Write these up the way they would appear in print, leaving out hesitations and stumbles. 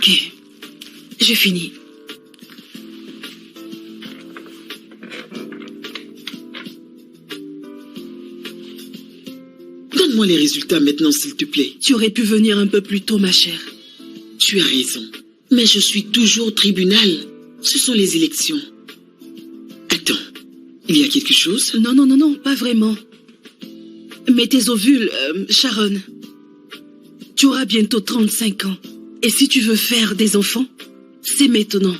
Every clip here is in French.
Ok, j'ai fini. Donne-moi les résultats maintenant, s'il te plaît. Tu aurais pu venir un peu plus tôt, ma chère. Tu as raison. Mais je suis toujours au tribunal. Ce sont les élections. Attends, il y a quelque chose? Non, pas vraiment. Mais tes ovules, Sharon, tu auras bientôt 35 ans. Et si tu veux faire des enfants, c'est maintenant.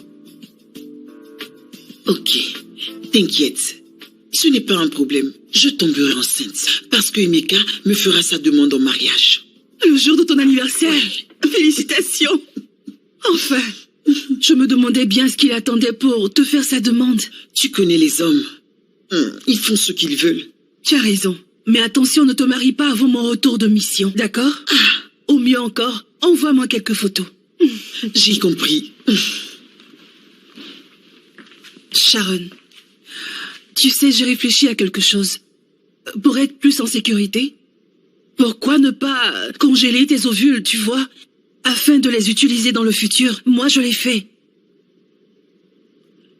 Ok, t'inquiète. Ce n'est pas un problème. Je tomberai enceinte parce que Emeka me fera sa demande en mariage. Le jour de ton anniversaire. Félicitations. Enfin, je me demandais bien ce qu'il attendait pour te faire sa demande. Tu connais les hommes. Ils font ce qu'ils veulent. Tu as raison. Mais attention, ne te marie pas avant mon retour de mission, d'accord? Au mieux encore, envoie-moi quelques photos. J'ai compris. Sharon, tu sais, j'ai réfléchi à quelque chose. Pour être plus en sécurité, pourquoi ne pas congeler tes ovules, tu vois, afin de les utiliser dans le futur? Moi, je l'ai fait.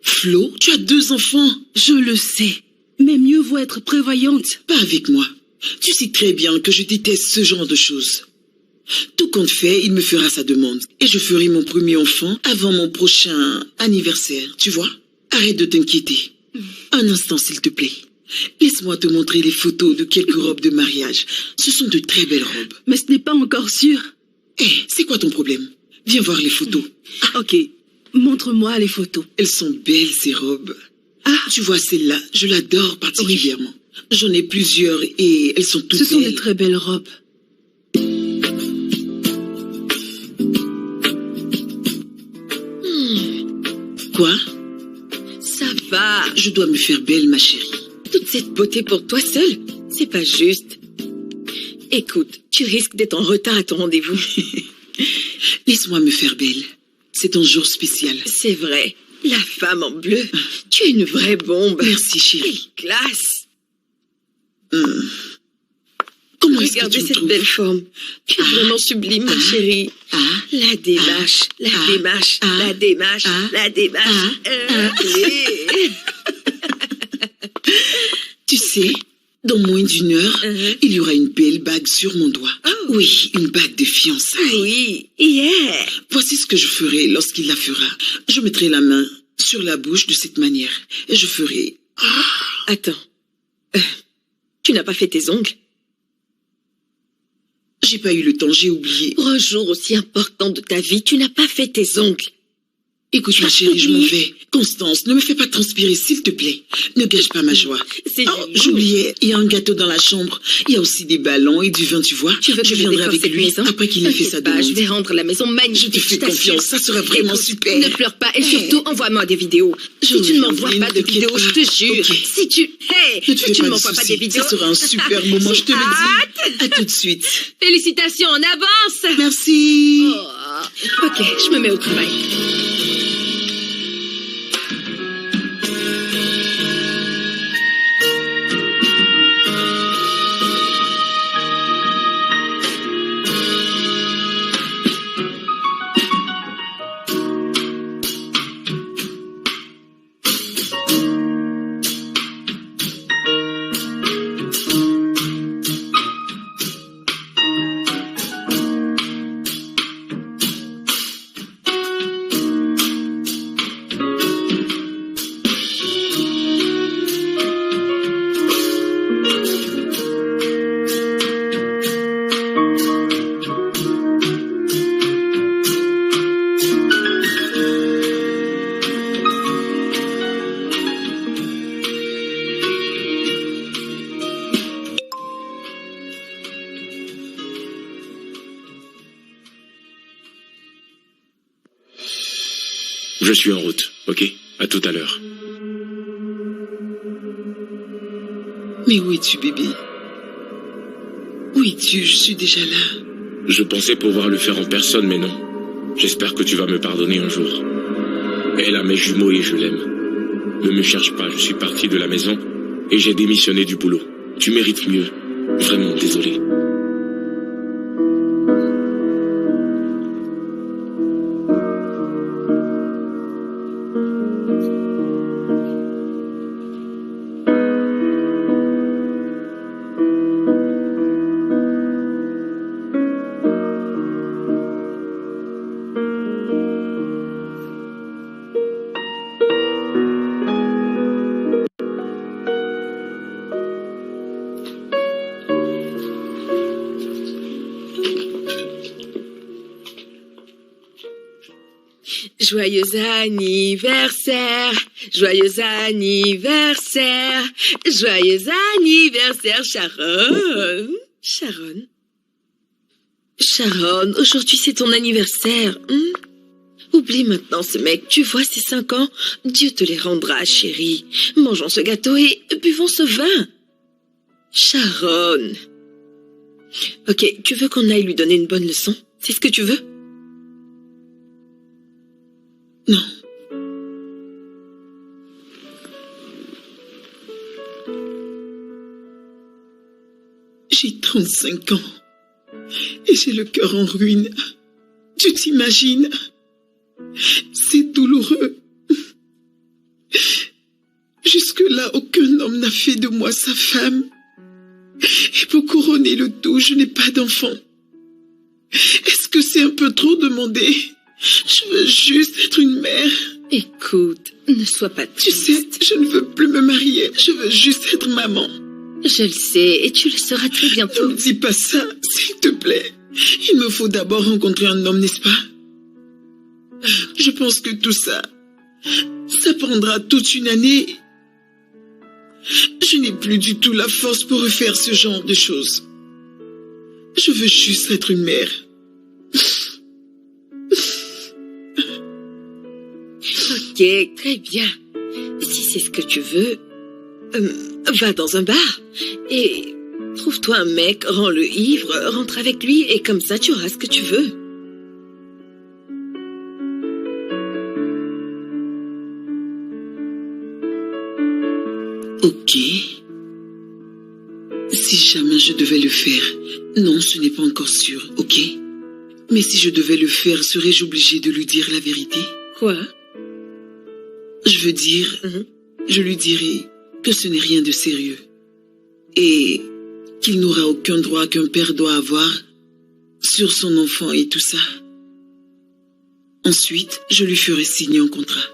Flo, tu as 2 enfants. Je le sais, mais mieux vaut être prévoyante. Pas avec moi. Tu sais très bien que je déteste ce genre de choses. Tout compte fait, il me fera sa demande. Et je ferai mon premier enfant avant mon prochain anniversaire, tu vois? Arrête de t'inquiéter. Un instant, s'il te plaît. Laisse-moi te montrer les photos de quelques robes de mariage. Ce sont de très belles robes. Mais ce n'est pas encore sûr. C'est quoi ton problème? Viens voir les photos. Ok, montre-moi les photos. Elles sont belles, ces robes. Tu vois celle-là, je l'adore particulièrement. Oui. J'en ai plusieurs et elles sont toutes belles. Ce sont de très belles robes. Quoi? Ça va. Je dois me faire belle, ma chérie. Toute cette beauté pour toi seule, c'est pas juste. Écoute, tu risques d'être en retard à ton rendez-vous. Laisse-moi me faire belle. C'est un jour spécial. C'est vrai. La femme en bleu. Tu es une vraie bombe. Merci, chérie. Quelle classe. Comment est-ce que regardez tu me cette trouves? belle forme. Tu es vraiment sublime, ma chérie. La démarche, la démarche, la démarche, la démarche. Tu sais, dans moins d'1 heure, il y aura une belle bague sur mon doigt. Oh. Oui, une bague de fiançailles. Oui, yeah. Voici ce que je ferai lorsqu'il la fera. Je mettrai la main sur la bouche de cette manière et je ferai... Attends. Tu n'as pas fait tes ongles? J'ai pas eu le temps, j'ai oublié. Pour un jour aussi important de ta vie, tu n'as pas fait tes ongles. Écoute, ma chérie, je m'en vais. Constance, ne me fais pas transpirer, s'il te plaît. Ne gâche pas ma joie. J'oubliais, il y a un gâteau dans la chambre. Il y a aussi des ballons et du vin, tu vois. Tu veux que je viendrai avec lui après qu'il ait fait sa demande. Je vais rendre la maison magnifique. Je te fais confiance, ça sera vraiment écoute, super. Ne pleure pas et surtout, envoie-moi des vidéos. Si tu ne m'envoies pas de vidéos, je te jure. Okay. Si tu... si tu ne m'envoies pas des vidéos... Ça sera un super moment, je te le dis. À tout de suite. Félicitations, en avance. Merci. Ok, je me mets au travail. Je suis en route, ok? À tout à l'heure. Mais où es-tu, bébé? Où es-tu? Je suis déjà là. Je pensais pouvoir le faire en personne, mais non. J'espère que tu vas me pardonner un jour. Elle a mes jumeaux et je l'aime. Ne me cherche pas, je suis parti de la maison et j'ai démissionné du boulot. Tu mérites mieux. Vraiment, désolé. Joyeux anniversaire, joyeux anniversaire, joyeux anniversaire, Sharon. Sharon. Sharon, aujourd'hui c'est ton anniversaire. Oublie maintenant ce mec, tu vois ces 5 ans, Dieu te les rendra, chérie. Mangeons ce gâteau et buvons ce vin. Sharon. Ok, tu veux qu'on aille lui donner une bonne leçon? C'est ce que tu veux? Non. J'ai 35 ans et j'ai le cœur en ruine. Tu t'imagines? C'est douloureux. Jusque-là, aucun homme n'a fait de moi sa femme. Et pour couronner le tout, je n'ai pas d'enfant. Est-ce que c'est un peu trop demandé? Je veux juste être une mère. Écoute, ne sois pas triste. Tu sais, je ne veux plus me marier. Je veux juste être maman. Je le sais, et tu le seras très bientôt. Ne me dis pas ça, s'il te plaît. Il me faut d'abord rencontrer un homme, n'est-ce pas? Je pense que tout ça, ça prendra toute une année. Je n'ai plus du tout la force pour refaire ce genre de choses. Je veux juste être une mère. Ok, très bien. Si c'est ce que tu veux, va dans un bar et trouve-toi un mec, rends-le ivre, rentre avec lui et comme ça tu auras ce que tu veux. Ok. Si jamais je devais le faire, non, ce n'est pas encore sûr, ok? Mais si je devais le faire, serais-je obligée de lui dire la vérité? Quoi? Je veux dire, je lui dirai que ce n'est rien de sérieux et qu'il n'aura aucun droit qu'un père doit avoir sur son enfant et tout ça. Ensuite, je lui ferai signer un contrat.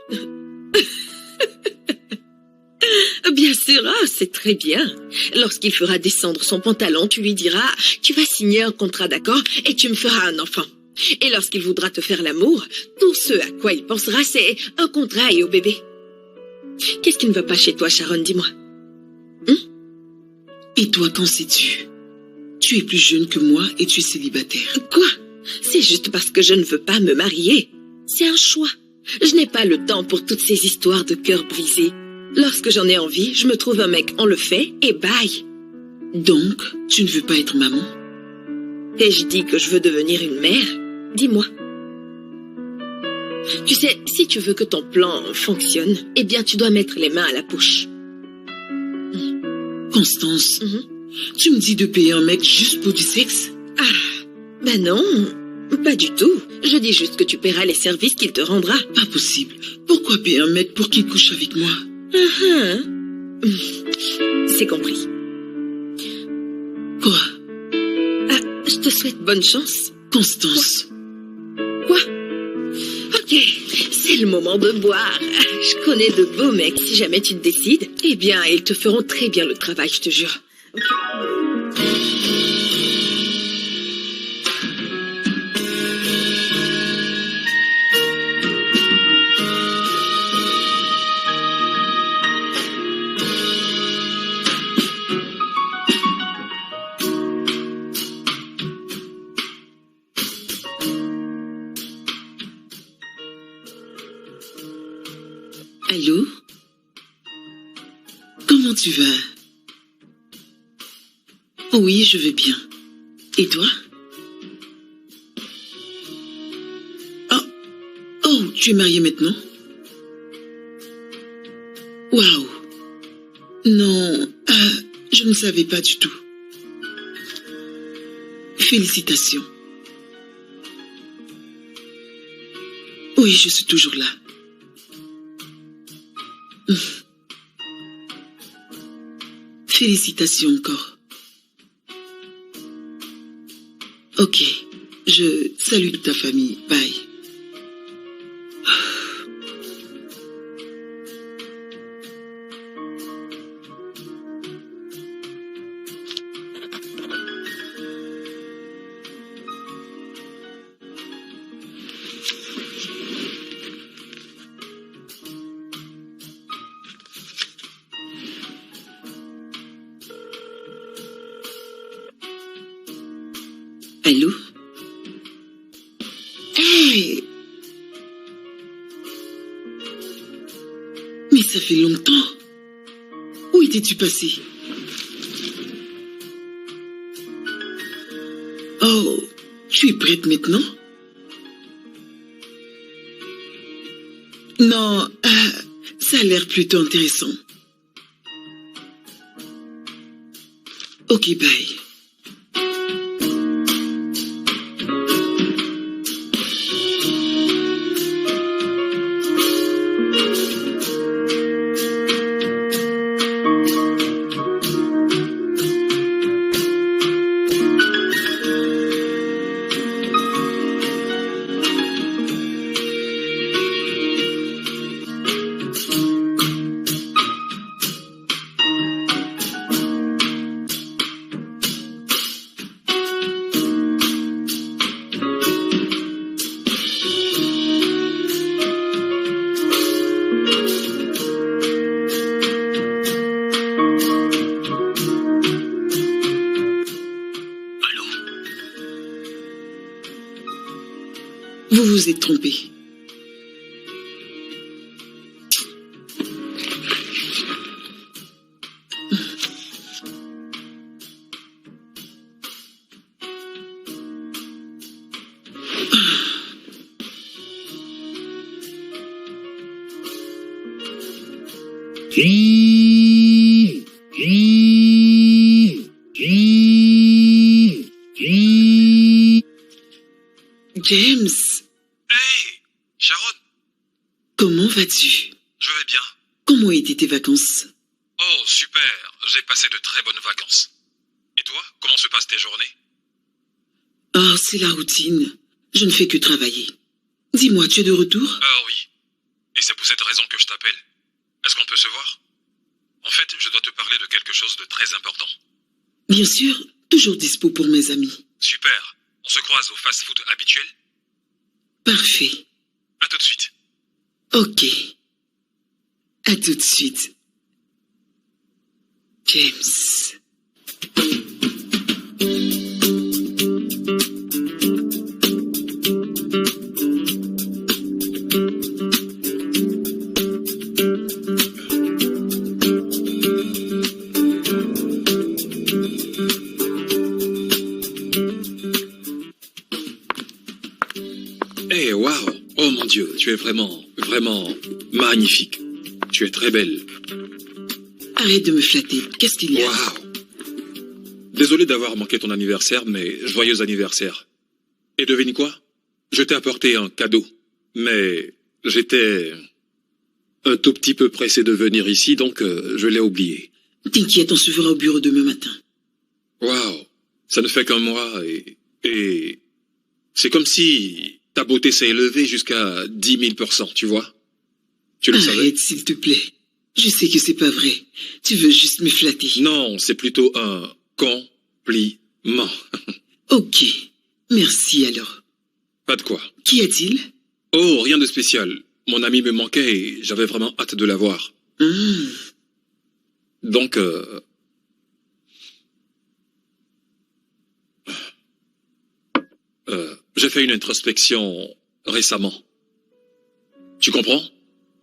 Bien sûr, c'est très bien. Lorsqu'il fera descendre son pantalon, tu lui diras « Tu vas signer un contrat, d'accord, et tu me feras un enfant. » Et lorsqu'il voudra te faire l'amour, tout ce à quoi il pensera, c'est un contrat et au bébé. Qu'est-ce qui ne va pas chez toi, Sharon, dis-moi? Et toi, qu'en sais-tu? Tu es plus jeune que moi et tu es célibataire. Quoi? C'est juste parce que je ne veux pas me marier. C'est un choix. Je n'ai pas le temps pour toutes ces histoires de cœur brisé. Lorsque j'en ai envie, je me trouve un mec, on le fait, et bye. Donc, tu ne veux pas être maman? Et je dis que je veux devenir une mère? Dis-moi. Tu sais, si tu veux que ton plan fonctionne, eh bien tu dois mettre les mains à la poche. Constance, tu me dis de payer un mec juste pour du sexe? Ah, ben non, pas du tout. Je dis juste que tu paieras les services qu'il te rendra. Pas possible. Pourquoi payer un mec pour qu'il couche avec moi? C'est compris. Quoi? Ah, je te souhaite bonne chance. Constance. Quoi? Ok, c'est le moment de boire. Je connais de beaux mecs, si jamais tu te décides. Eh bien, ils te feront très bien le travail, je te jure. Allô? Comment tu vas? Oui, je vais bien. Et toi? Oh, tu es mariée maintenant? Waouh! Non, je ne savais pas du tout. Félicitations. Oui, je suis toujours là. Félicitations encore. Ok, je salue toute ta famille. Bye. Allô? Hey! Mais ça fait longtemps. Où étais-tu passé? Oh, tu es prête maintenant? Non, ça a l'air plutôt intéressant. Ok, bye. Vous vous êtes trompé. James, Hey, Sharon, comment vas-tu? je vais bien. Comment étaient tes vacances? Oh, super, j'ai passé de très bonnes vacances. Et toi, comment se passent tes journées? Oh, c'est la routine. Je ne fais que travailler. Dis-moi, tu es de retour? Ah oui. Et c'est pour cette raison que je t'appelle. Est-ce qu'on peut se voir? En fait, je dois te parler de quelque chose de très important. Bien sûr, toujours dispo pour mes amis. Super. On se croise au fast-food habituel? Parfait. À tout de suite. Ok. À tout de suite. James. Eh, waouh! Oh mon Dieu, tu es vraiment, vraiment magnifique. Tu es très belle. Arrête de me flatter. Qu'est-ce qu'il y a? Waouh! Désolé d'avoir manqué ton anniversaire, mais joyeux anniversaire. Et devine quoi? Je t'ai apporté un cadeau. Mais j'étais un tout petit peu pressé de venir ici, donc je l'ai oublié. T'inquiète, on se verra au bureau demain matin. Waouh! Ça ne fait qu'un mois et c'est comme si ta beauté s'est élevée jusqu'à 10 000%, tu vois? Tu le savais? Arrête, s'il te plaît. Je sais que c'est pas vrai. Tu veux juste me flatter. Non, c'est plutôt un compliment. Ok. Merci alors. Pas de quoi. Qui est-il? Oh, rien de spécial. Mon ami me manquait et j'avais vraiment hâte de la voir. Donc, j'ai fait une introspection récemment. Tu comprends?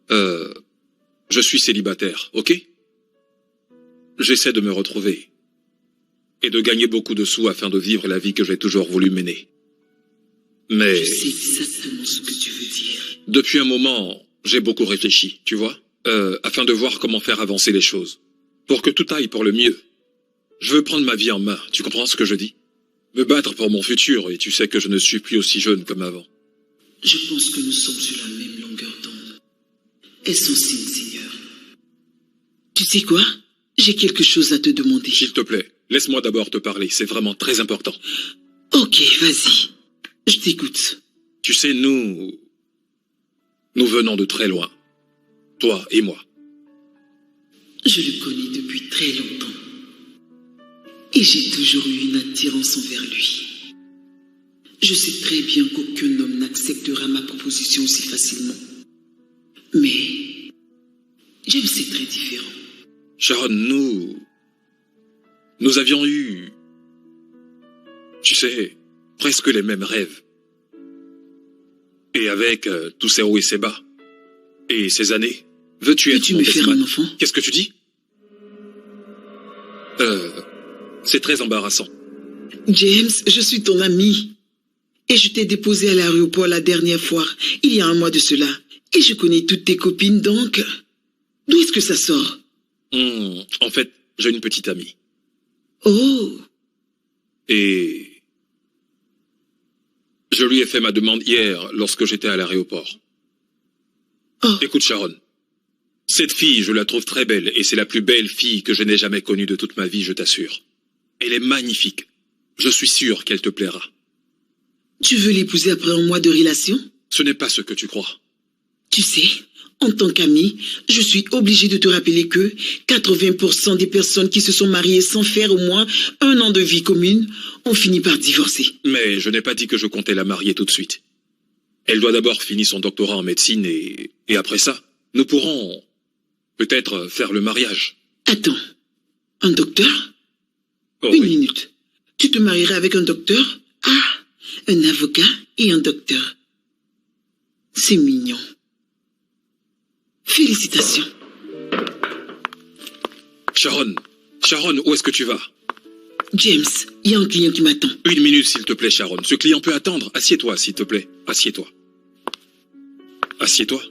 Je suis célibataire, ok? J'essaie de me retrouver et de gagner beaucoup de sous afin de vivre la vie que j'ai toujours voulu mener. Mais Je sais exactement ce que tu veux dire. depuis un moment, j'ai beaucoup réfléchi, tu vois, afin de voir comment faire avancer les choses, pour que tout aille pour le mieux. Je veux prendre ma vie en main, tu comprends ce que je dis? Me battre pour mon futur, et tu sais que je ne suis plus aussi jeune comme avant. Je pense que nous sommes sur la même longueur d'onde. Est son signe, Seigneur. Tu sais quoi? J'ai quelque chose à te demander. S'il te plaît, laisse-moi d'abord te parler, c'est vraiment très important. Ok, vas-y. Je t'écoute. Tu sais, nous venons de très loin, toi et moi. Je le connais depuis très longtemps. Et j'ai toujours eu une attirance envers lui. Je sais très bien qu'aucun homme n'acceptera ma proposition aussi facilement. Mais James, c'est très différent. Sharon, nous avions eu... Tu sais, presque les mêmes rêves. Et avec tous ces hauts et ces bas, et ces années, veux-tu être Peux-tu mon me faire best-man? un enfant? Qu'est-ce que tu dis? C'est très embarrassant. James, je suis ton ami. Et je t'ai déposé à l'aéroport la dernière fois, il y a un mois de cela. Et je connais toutes tes copines, donc... D'où est-ce que ça sort? En fait, j'ai une petite amie. Oh, Et je lui ai fait ma demande hier lorsque j'étais à l'aéroport. oh, Écoute Sharon, cette fille, je la trouve très belle et c'est la plus belle fille que je n'ai jamais connue de toute ma vie, je t'assure. Elle est magnifique. Je suis sûr qu'elle te plaira. tu veux l'épouser après un mois de relation? Ce n'est pas ce que tu crois. Tu sais, en tant qu'ami, je suis obligé de te rappeler que 80% des personnes qui se sont mariées sans faire au moins un an de vie commune ont fini par divorcer. Mais je n'ai pas dit que je comptais la marier tout de suite. Elle doit d'abord finir son doctorat en médecine et après ça, nous pourrons peut-être faire le mariage. Attends, un docteur? Oh, Une oui. minute. Tu te marierais avec un docteur? Ah, un avocat et un docteur. C'est mignon. Félicitations. Sharon, où est-ce que tu vas? James, il y a un client qui m'attend. 1 minute, s'il te plaît, Sharon. Ce client peut attendre. Assieds-toi, s'il te plaît. Assieds-toi. Assieds-toi.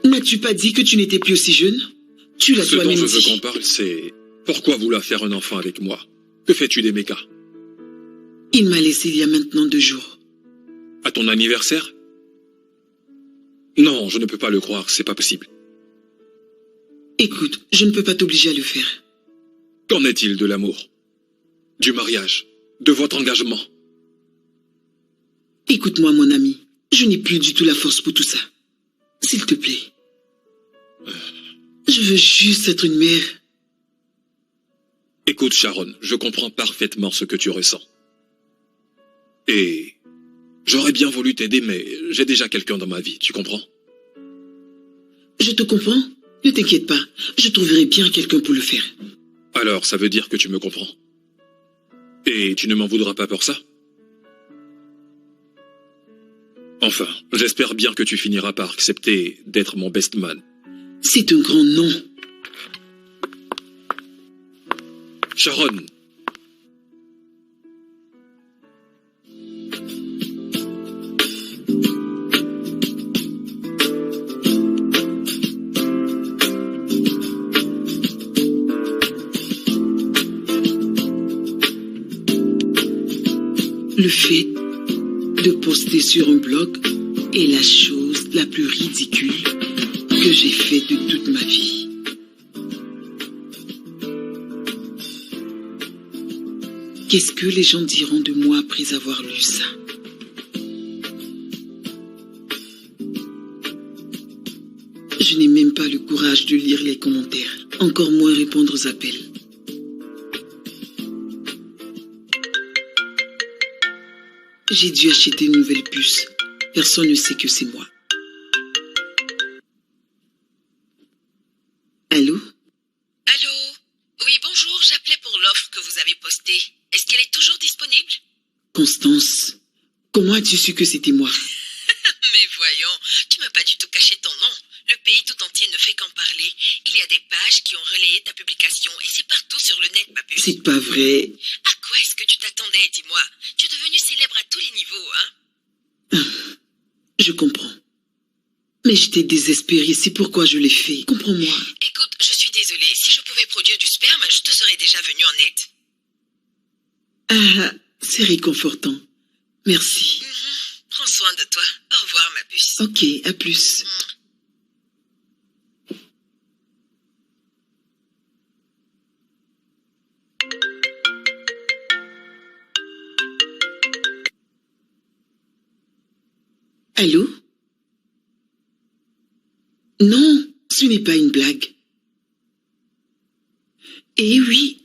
N'as-tu pas dit que tu n'étais plus aussi jeune? Tu l'as Ce dont toi-même je veux dit. qu'on parle, c'est pourquoi vouloir faire un enfant avec moi? Que fais-tu des mécas? Il m'a laissé il y a maintenant 2 jours. À ton anniversaire? Non, je ne peux pas le croire, c'est pas possible. Écoute, je ne peux pas t'obliger à le faire. Qu'en est-il de l'amour? Du mariage? De votre engagement? Écoute-moi, mon ami. Je n'ai plus du tout la force pour tout ça. S'il te plaît. Je veux juste être une mère. Écoute, Sharon, je comprends parfaitement ce que tu ressens. Et j'aurais bien voulu t'aider, mais j'ai déjà quelqu'un dans ma vie, tu comprends? Je te comprends? Ne t'inquiète pas. Je trouverai bien quelqu'un pour le faire. Alors, ça veut dire que tu me comprends. Et tu ne m'en voudras pas pour ça? Enfin, j'espère bien que tu finiras par accepter d'être mon best man. C'est un grand nom. Sharon! Le fait de poster sur un blog est la chose la plus ridicule que j'ai faite de toute ma vie. Qu'est-ce que les gens diront de moi après avoir lu ça? Je n'ai même pas le courage de lire les commentaires, encore moins répondre aux appels. J'ai dû acheter une nouvelle puce. Personne ne sait que c'est moi. Allô? Allô? Oui, bonjour, j'appelais pour l'offre que vous avez postée. Est-ce qu'elle est toujours disponible? Constance, comment as-tu su que c'était moi? Mais voyons, tu m'as pas du tout caché ton nom. Le pays tout entier ne fait qu'en parler. Il y a des pages qui ont relayé ta publication et c'est partout sur le net, ma puce. C'est pas vrai. À quoi est-ce que tu t'attendais, dis-moi? Tu es devenu célèbre à tous les niveaux, hein? Je comprends. Mais j'étais désespérée, c'est pourquoi je l'ai fait. Comprends-moi. Écoute, je suis désolée. Si je pouvais produire du sperme, je te serais déjà venu en aide. Ah, c'est réconfortant. Merci. Prends soin de toi. Au revoir, ma puce. Ok, à plus. Allô? Non, ce n'est pas une blague. Eh oui,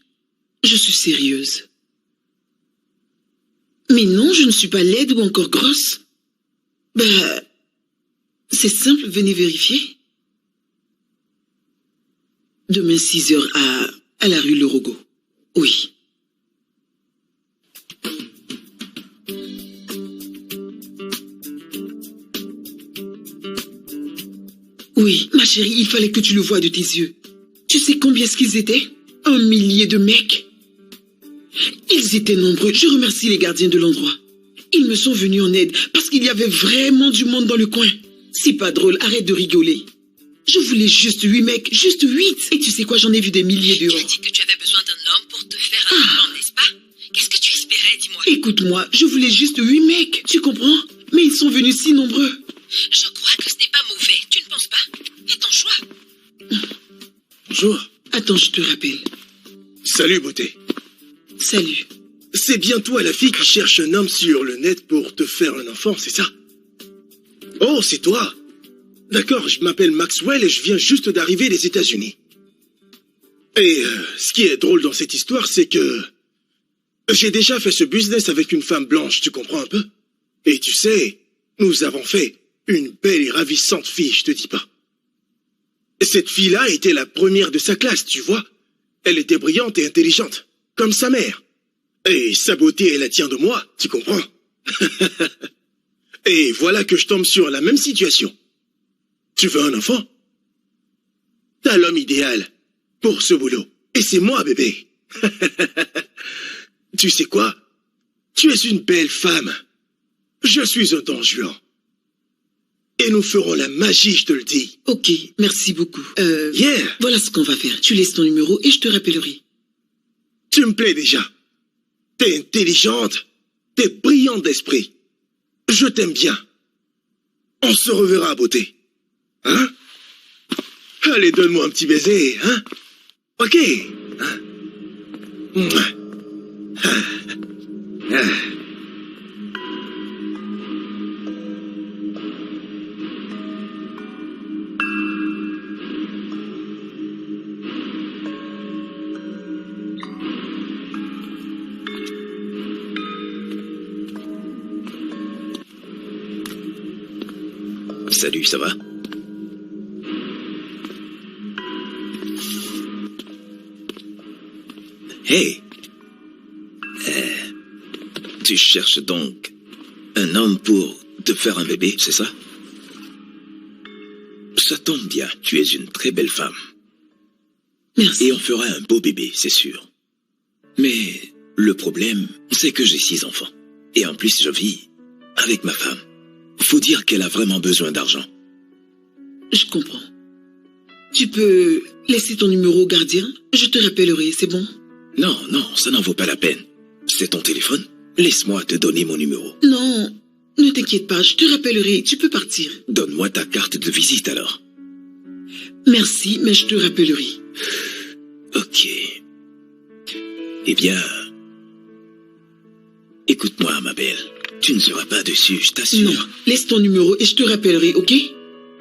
je suis sérieuse. Mais non, je ne suis pas laide ou encore grosse. Ben, c'est simple, venez vérifier. Demain 6h à la rue Le Rogo. Oui. Oui, ma chérie, il fallait que tu le voies de tes yeux. Tu sais combien est-ce qu'ils étaient? 1 millier de mecs. Ils étaient nombreux. Je remercie les gardiens de l'endroit. Ils me sont venus en aide parce qu'il y avait vraiment du monde dans le coin. C'est pas drôle, arrête de rigoler. Je voulais juste 8 mecs, juste 8. Et tu sais quoi, j'en ai vu des milliers Tu dehors. as dit que tu avais besoin d'un homme pour te faire un enfant, n'est-ce pas? Qu'est-ce que tu espérais, dis-moi? Écoute-moi, je voulais juste 8 mecs, tu comprends? Mais ils sont venus si nombreux. Je crois que ce n'est pas mauvais, tu ne penses pas? Fais ton choix. Bonjour. Attends, je te rappelle. Salut, beauté. Salut. C'est bien toi la fille qui cherche un homme sur le net pour te faire un enfant, c'est ça? Oh, c'est toi. D'accord, je m'appelle Maxwell et je viens juste d'arriver des États-Unis. Et ce qui est drôle dans cette histoire, c'est que j'ai déjà fait ce business avec une femme blanche, tu comprends un peu? Et tu sais, nous avons fait une belle et ravissante fille, je te dis pas. Cette fille-là était la première de sa classe, tu vois. Elle était brillante et intelligente, comme sa mère. Et sa beauté, elle la tient de moi, tu comprends? Et voilà que je tombe sur la même situation. Tu veux un enfant? T'as l'homme idéal pour ce boulot. Et c'est moi, bébé. Tu sais quoi? Tu es une belle femme. Je suis un Don Juan. Et nous ferons la magie, je te le dis. Ok, merci beaucoup. Yeah. Voilà ce qu'on va faire. Tu laisses ton numéro et je te rappellerai. Tu me plais déjà. T'es intelligente. T'es brillante d'esprit. Je t'aime bien. On se reverra, beauté. Hein? Allez, donne-moi un petit baiser, hein? Ok. Hein? Salut, ça va? Hey! Tu cherches donc un homme pour te faire un bébé, c'est ça? Ça tombe bien, tu es une très belle femme. Merci. Et on fera un beau bébé, c'est sûr. Mais le problème, c'est que j'ai 6 enfants. Et en plus, je vis avec ma femme. Faut dire qu'elle a vraiment besoin d'argent. Je comprends. Tu peux laisser ton numéro au gardien? Je te rappellerai, c'est bon? Non, ça n'en vaut pas la peine. C'est ton téléphone? Laisse-moi te donner mon numéro. Non, ne t'inquiète pas, je te rappellerai, tu peux partir. Donne-moi ta carte de visite alors. Merci, mais je te rappellerai. Ok. Eh bien... Écoute-moi, ma belle. Tu ne seras pas dessus, je t'assure. Non, laisse ton numéro et je te rappellerai, ok?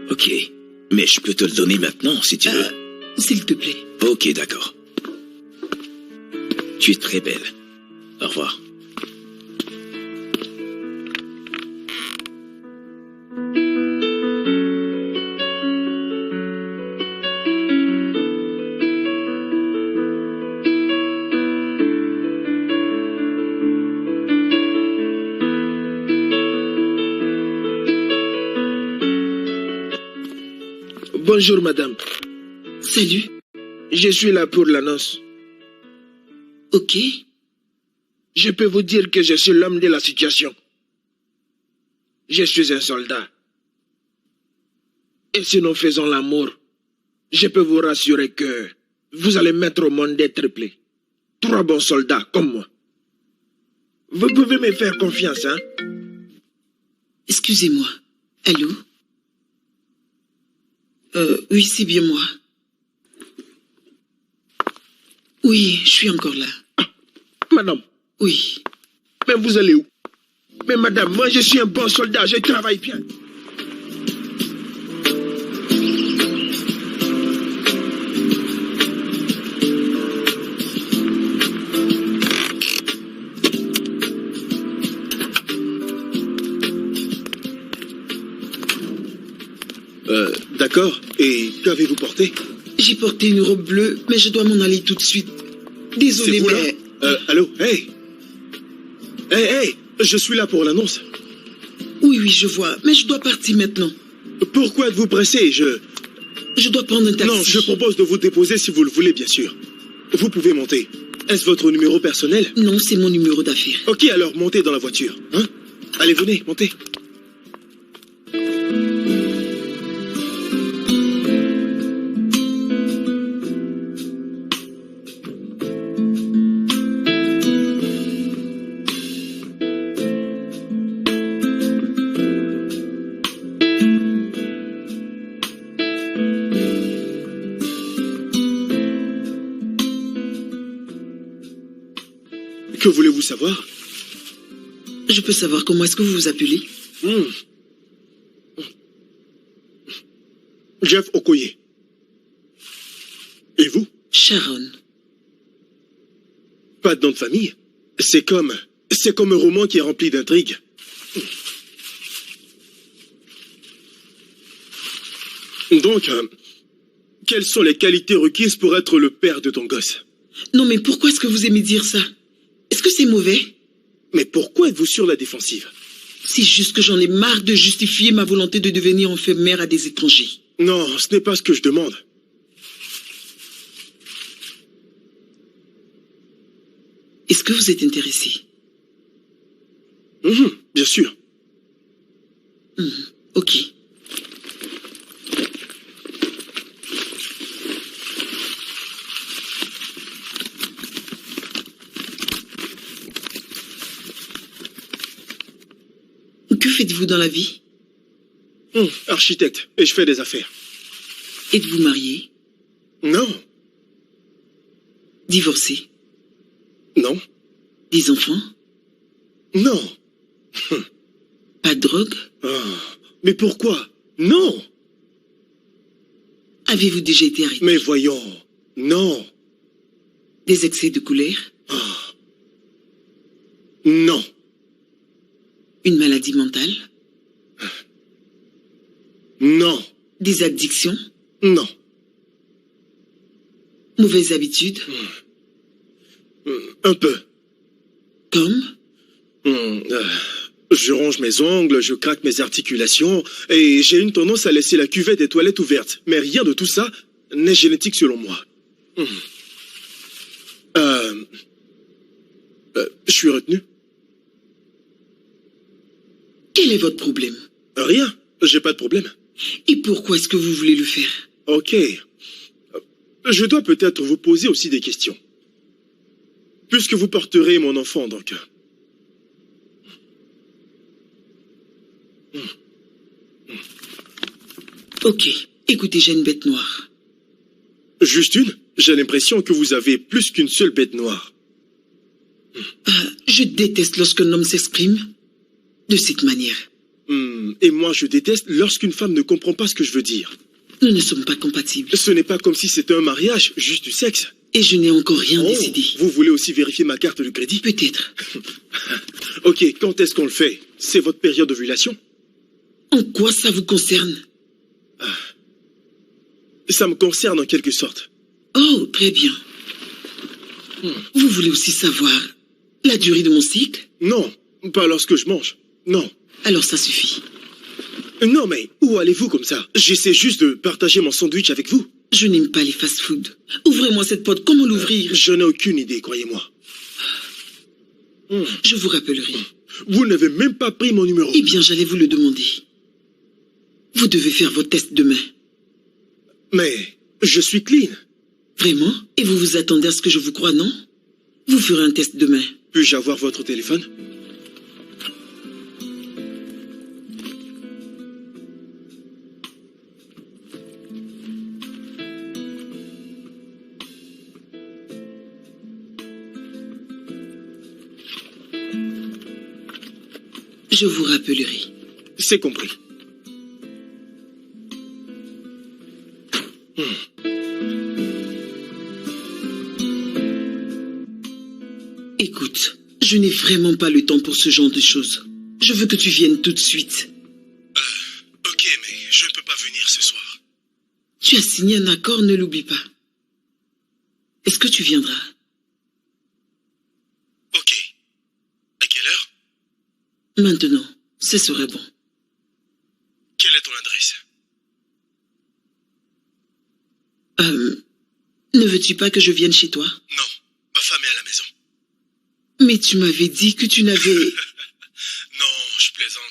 Ok. Mais je peux te le donner maintenant, si tu veux. S'il te plaît. Ok, d'accord. Tu es très belle. Au revoir. Bonjour madame, Salut. je suis là pour l'annonce. Ok. Je peux vous dire que je suis l'homme de la situation. Je suis un soldat. Et si nous faisons l'amour, je peux vous rassurer que vous allez mettre au monde des triplés. 3 bons soldats comme moi. Vous pouvez me faire confiance, hein? Excusez-moi. Allô? Oui, c'est bien moi. Oui, je suis encore là. Madame, Oui. mais vous allez où? Mais madame, moi je suis un bon soldat, je travaille bien. D'accord. Et qu'avez-vous porté? J'ai porté une robe bleue, mais je dois m'en aller tout de suite. Désolé, C'est vous, là? mais... Allô? Hey! Hey! Je suis là pour l'annonce. Oui, je vois, mais je dois partir maintenant. Pourquoi êtes-vous pressé? Je dois prendre un taxi. Non, je propose de vous déposer si vous le voulez, bien sûr. Vous pouvez monter. Est-ce votre numéro personnel? Non, c'est mon numéro d'affaires. Ok, alors montez dans la voiture. Hein? Allez, venez, montez. Que voulez-vous savoir? Je peux savoir comment est-ce que vous vous appelez? Jeff Okoye. Et vous? Sharon. Pas de nom de famille? C'est comme un roman qui est rempli d'intrigues. Donc, quelles sont les qualités requises pour être le père de ton gosse? Non, mais pourquoi est-ce que vous aimez dire ça? Est-ce que c'est mauvais? Mais pourquoi êtes-vous sur la défensive? C'est juste que j'en ai marre de justifier ma volonté de devenir infirmière à des étrangers. Non, ce n'est pas ce que je demande. Est-ce que vous êtes intéressé? Bien sûr. Ok. Que faites-vous dans la vie? Architecte, et je fais des affaires. Êtes-vous marié? Non. Divorcé? Non. Des enfants? Non. Pas de drogue? Mais pourquoi? Non. Avez-vous déjà été arrêté? Mais voyons, non. Des excès de colère? Non. Une maladie mentale? Non. Des addictions? Non. Mauvaises habitudes? Un peu. Comme? Je ronge mes ongles, je craque mes articulations, et j'ai une tendance à laisser la cuvette des toilettes ouverte. Mais rien de tout ça n'est génétique selon moi. Je suis retenu. Quel est votre problème? Rien, j'ai pas de problème. Et pourquoi est-ce que vous voulez le faire? Ok. Je dois peut-être vous poser aussi des questions. Puisque vous porterez mon enfant, donc. Ok. Écoutez, j'ai une bête noire. Juste une? J'ai l'impression que vous avez plus qu'une seule bête noire. Je déteste lorsqu'un homme s'exprime de cette manière. Et moi, je déteste lorsqu'une femme ne comprend pas ce que je veux dire. Nous ne sommes pas compatibles. Ce n'est pas comme si c'était un mariage, juste du sexe. Et je n'ai encore rien décidé. Vous voulez aussi vérifier ma carte de crédit? Peut-être. Ok, quand est-ce qu'on le fait? C'est votre période d'ovulation? En quoi ça vous concerne? Ça me concerne en quelque sorte. Oh, très bien. Vous voulez aussi savoir la durée de mon cycle? Non, pas lorsque je mange. Non. Alors ça suffit. Non, mais où allez-vous comme ça? J'essaie juste de partager mon sandwich avec vous. Je n'aime pas les fast-food. Ouvrez-moi cette porte. Comment l'ouvrir? Je n'ai aucune idée, croyez-moi. Je vous rappellerai. Vous n'avez même pas pris mon numéro. Eh bien, j'allais vous le demander. Vous devez faire votre test demain. Mais je suis clean. Vraiment? Et vous vous attendez à ce que je vous croie, non? Vous ferez un test demain. Puis-je avoir votre téléphone? Je vous rappellerai. C'est compris. Écoute, je n'ai vraiment pas le temps pour ce genre de choses. Je veux que tu viennes tout de suite. Ok, mais je ne peux pas venir ce soir. Tu as signé un accord, ne l'oublie pas. Est-ce que tu viendras? Ok. À quelle heure? Maintenant, ce serait bon. Quelle est ton adresse? Ne veux-tu pas que je vienne chez toi? Non, ma femme est à la maison. Mais tu m'avais dit que tu n'avais... Non, je plaisante.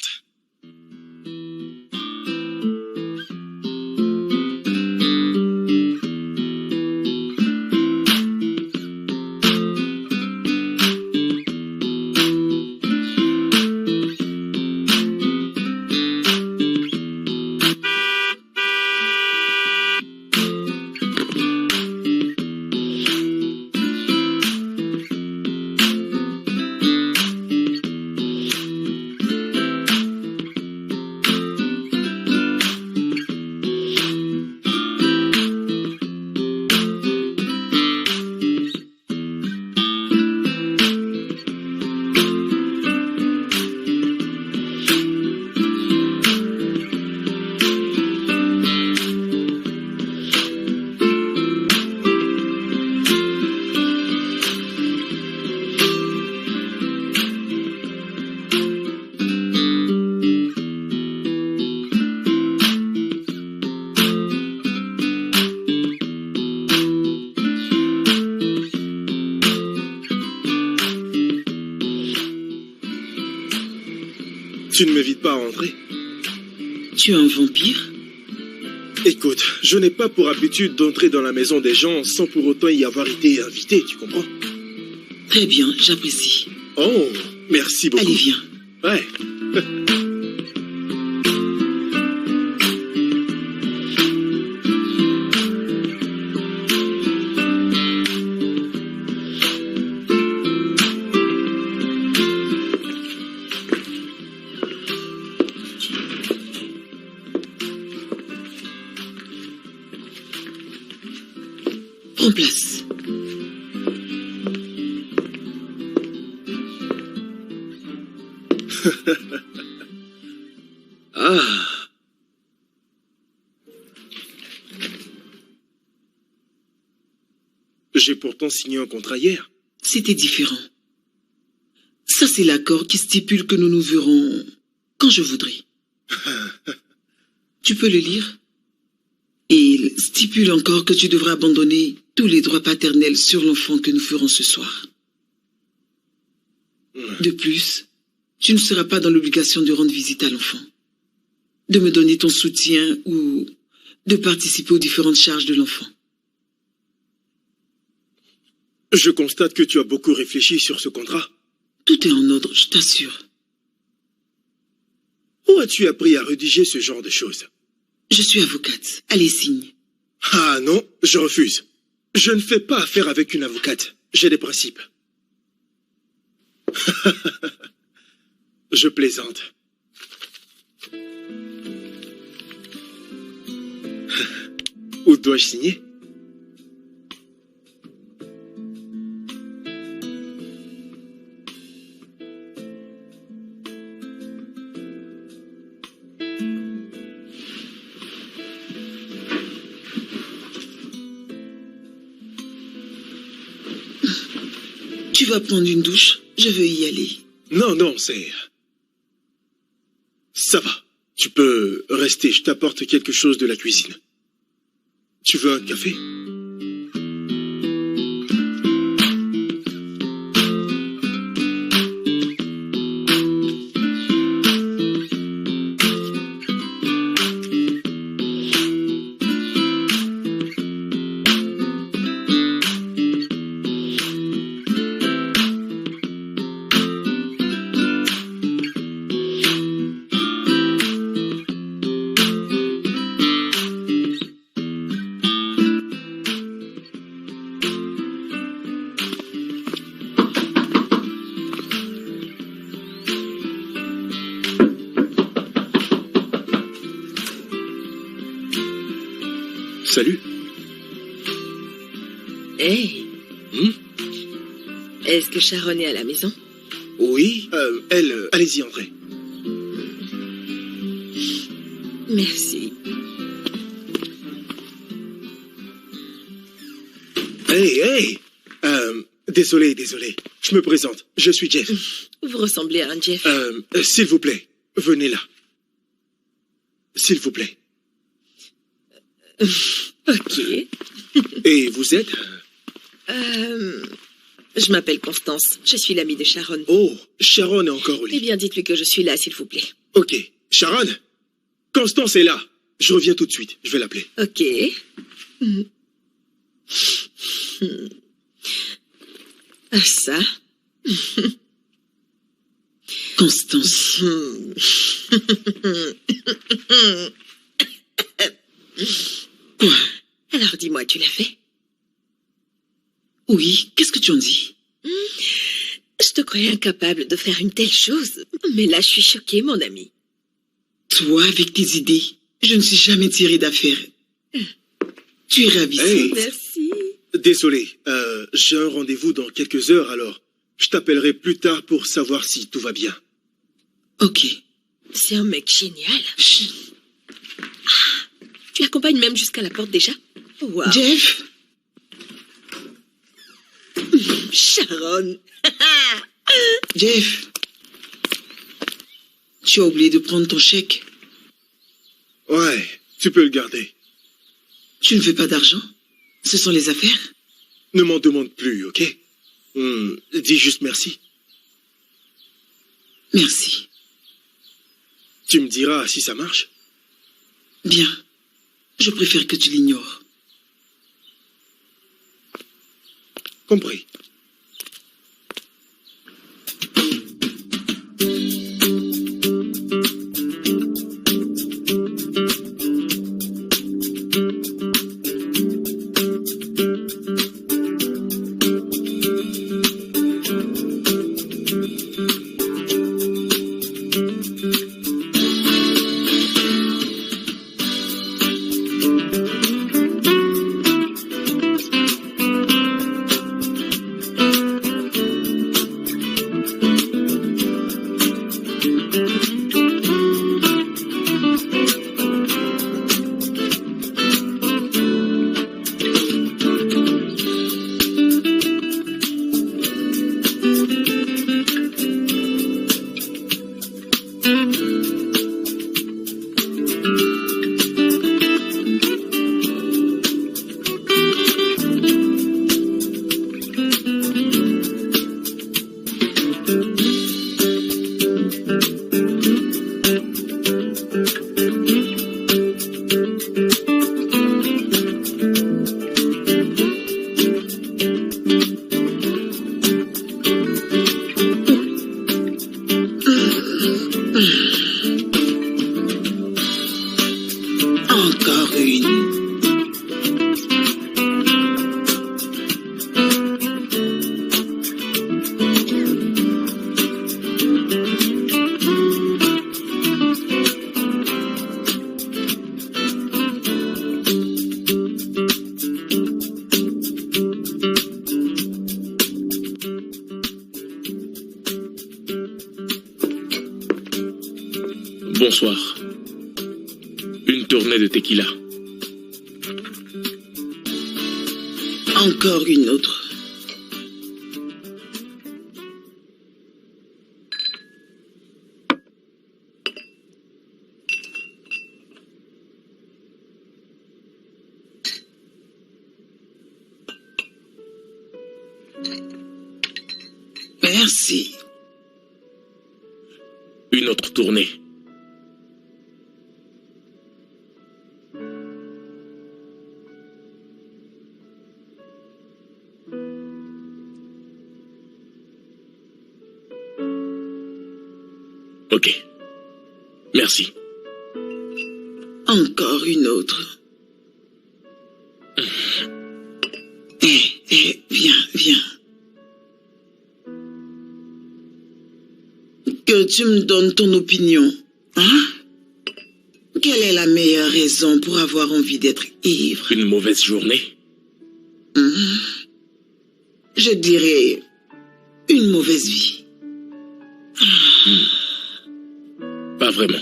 Tu ne m'invites pas à rentrer? Tu es un vampire? Écoute, je n'ai pas pour habitude d'entrer dans la maison des gens sans pour autant y avoir été invité, tu comprends? Très bien, j'apprécie. Oh, merci beaucoup. Allez, viens. Ouais. Prends place. Ah. J'ai pourtant signé un contrat hier. C'était différent. Ça, c'est l'accord qui stipule que nous nous verrons quand je voudrai. Tu peux le lire? Et il stipule encore que tu devras abandonner tous les droits paternels sur l'enfant que nous ferons ce soir. De plus, tu ne seras pas dans l'obligation de rendre visite à l'enfant, de me donner ton soutien ou de participer aux différentes charges de l'enfant. Je constate que tu as beaucoup réfléchi sur ce contrat. Tout est en ordre, je t'assure. Où as-tu appris à rédiger ce genre de choses? Je suis avocate. Allez, signe. Ah non, je refuse. Je ne fais pas affaire avec une avocate. J'ai des principes. Je plaisante. Où dois-je signer? Tu vas prendre une douche? Je veux y aller. Non, non, c'est... Ça va. Tu peux rester, je t'apporte quelque chose de la cuisine. Tu veux un café? Salut. Hey. Est-ce que Sharon est à la maison? Oui, allez-y, entrez. Merci. Hey. Désolé. Je me présente. Je suis Jeff. Vous ressemblez à un Jeff. S'il vous plaît, venez là. S'il vous plaît. Ok. Et vous êtes? Je m'appelle Constance. Je suis l'amie de Sharon. Oh, Sharon est encore au Eh lit. bien, dites-lui que je suis là, s'il vous plaît. Ok. Sharon, Constance est là. Je reviens tout de suite. Je vais l'appeler. Ok. Ah, ça. Constance. Quoi? Alors, dis-moi, tu l'as fait? Oui, qu'est-ce que tu en dis? Je te croyais incapable de faire une telle chose. Mais là, je suis choquée, mon ami. Toi, avec tes idées, je ne suis jamais tiré d'affaire. Tu es ravissante. Hey. Merci. Désolé, j'ai un rendez-vous dans quelques heures, alors je t'appellerai plus tard pour savoir si tout va bien. Ok. C'est un mec génial. Chut. Tu l'accompagnes même jusqu'à la porte déjà? Wow. Jeff? Sharon. Jeff? Tu as oublié de prendre ton chèque. Ouais, tu peux le garder. Tu ne veux pas d'argent? Ce sont les affaires? Ne m'en demande plus, ok? Dis juste merci. Merci. Tu me diras si ça marche? Bien. Je préfère que tu l'ignores. Compris. Encore une. Bonsoir. Une tournée de tequila. Encore une autre. Merci. Une autre tournée. Ok. Merci. Encore une autre. Viens. Que tu me donnes ton opinion, hein? Quelle est la meilleure raison pour avoir envie d'être ivre? Une mauvaise journée? Je dirais une mauvaise vie. Pas vraiment.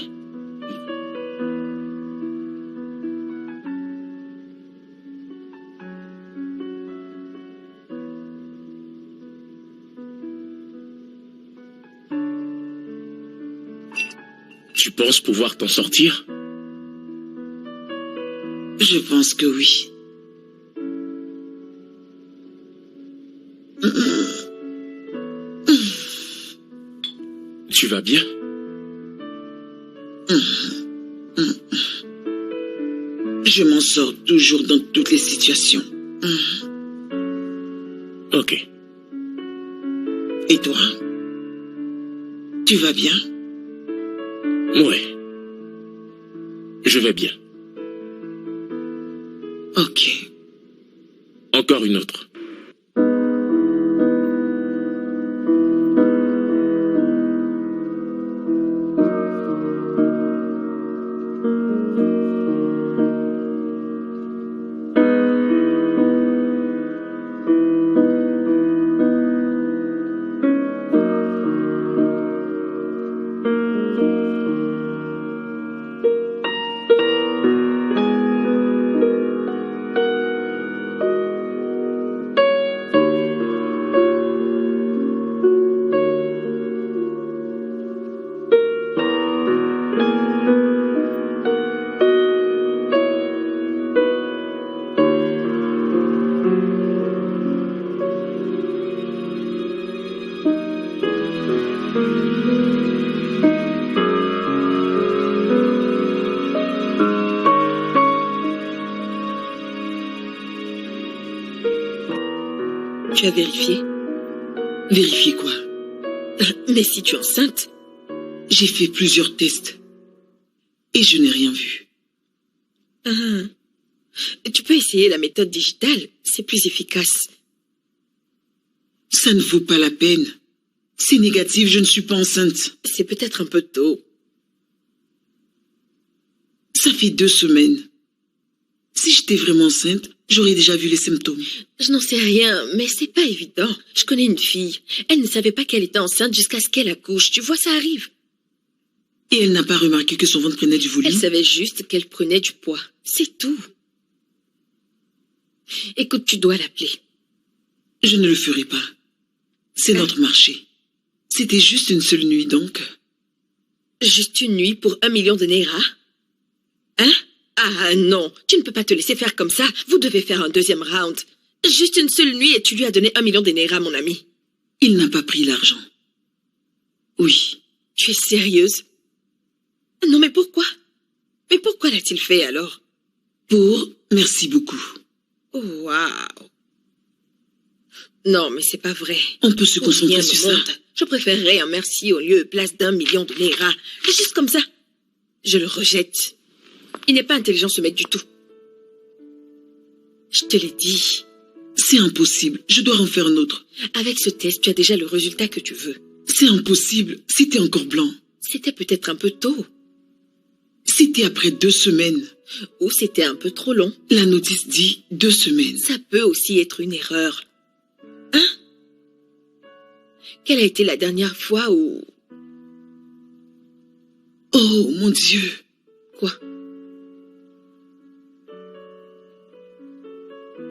Tu penses pouvoir t'en sortir? Je pense que oui. Tu vas bien? Je m'en sors toujours dans toutes les situations. Ok. Et toi? Tu vas bien? Ouais. Je vais bien. Ok. Encore une autre. Tu as vérifié? Vérifier quoi? Mais si tu es enceinte? J'ai fait plusieurs tests. Et je n'ai rien vu. Ah. Tu peux essayer la méthode digitale, c'est plus efficace. Ça ne vaut pas la peine. C'est négatif, je ne suis pas enceinte. C'est peut-être un peu tôt. Ça fait 2 semaines. Si j'étais vraiment enceinte, j'aurais déjà vu les symptômes. Je n'en sais rien, mais c'est pas évident. Je connais une fille. Elle ne savait pas qu'elle était enceinte jusqu'à ce qu'elle accouche. Tu vois, ça arrive. Et elle n'a pas remarqué que son ventre prenait du volume? Elle savait juste qu'elle prenait du poids. C'est tout. Écoute, tu dois l'appeler. Je ne le ferai pas. C'est notre marché. C'était juste une seule nuit, donc. Juste une nuit pour 1 million de Naira? Hein? Ah non, tu ne peux pas te laisser faire comme ça. Vous devez faire un deuxième round. Juste une seule nuit et tu lui as donné 1 million de Naira, mon ami. Il n'a pas pris l'argent. Oui. Tu es sérieuse? Non, mais pourquoi? Mais pourquoi l'a-t-il fait alors? Merci beaucoup. Oh, waouh. Non, mais c'est pas vrai. On peut se concentrer sur ça. Je préférerais un merci au lieu et place d'1 million de Naira. Juste comme ça. Je le rejette. Il n'est pas intelligent ce mec du tout. Je te l'ai dit. C'est impossible. Je dois en faire un autre. Avec ce test, tu as déjà le résultat que tu veux. C'est impossible. C'était encore blanc. C'était peut-être un peu tôt. C'était après 2 semaines. Ou c'était un peu trop long. La notice dit 2 semaines. Ça peut aussi être une erreur. Hein? Quelle a été la dernière fois où... Oh, mon Dieu. Quoi?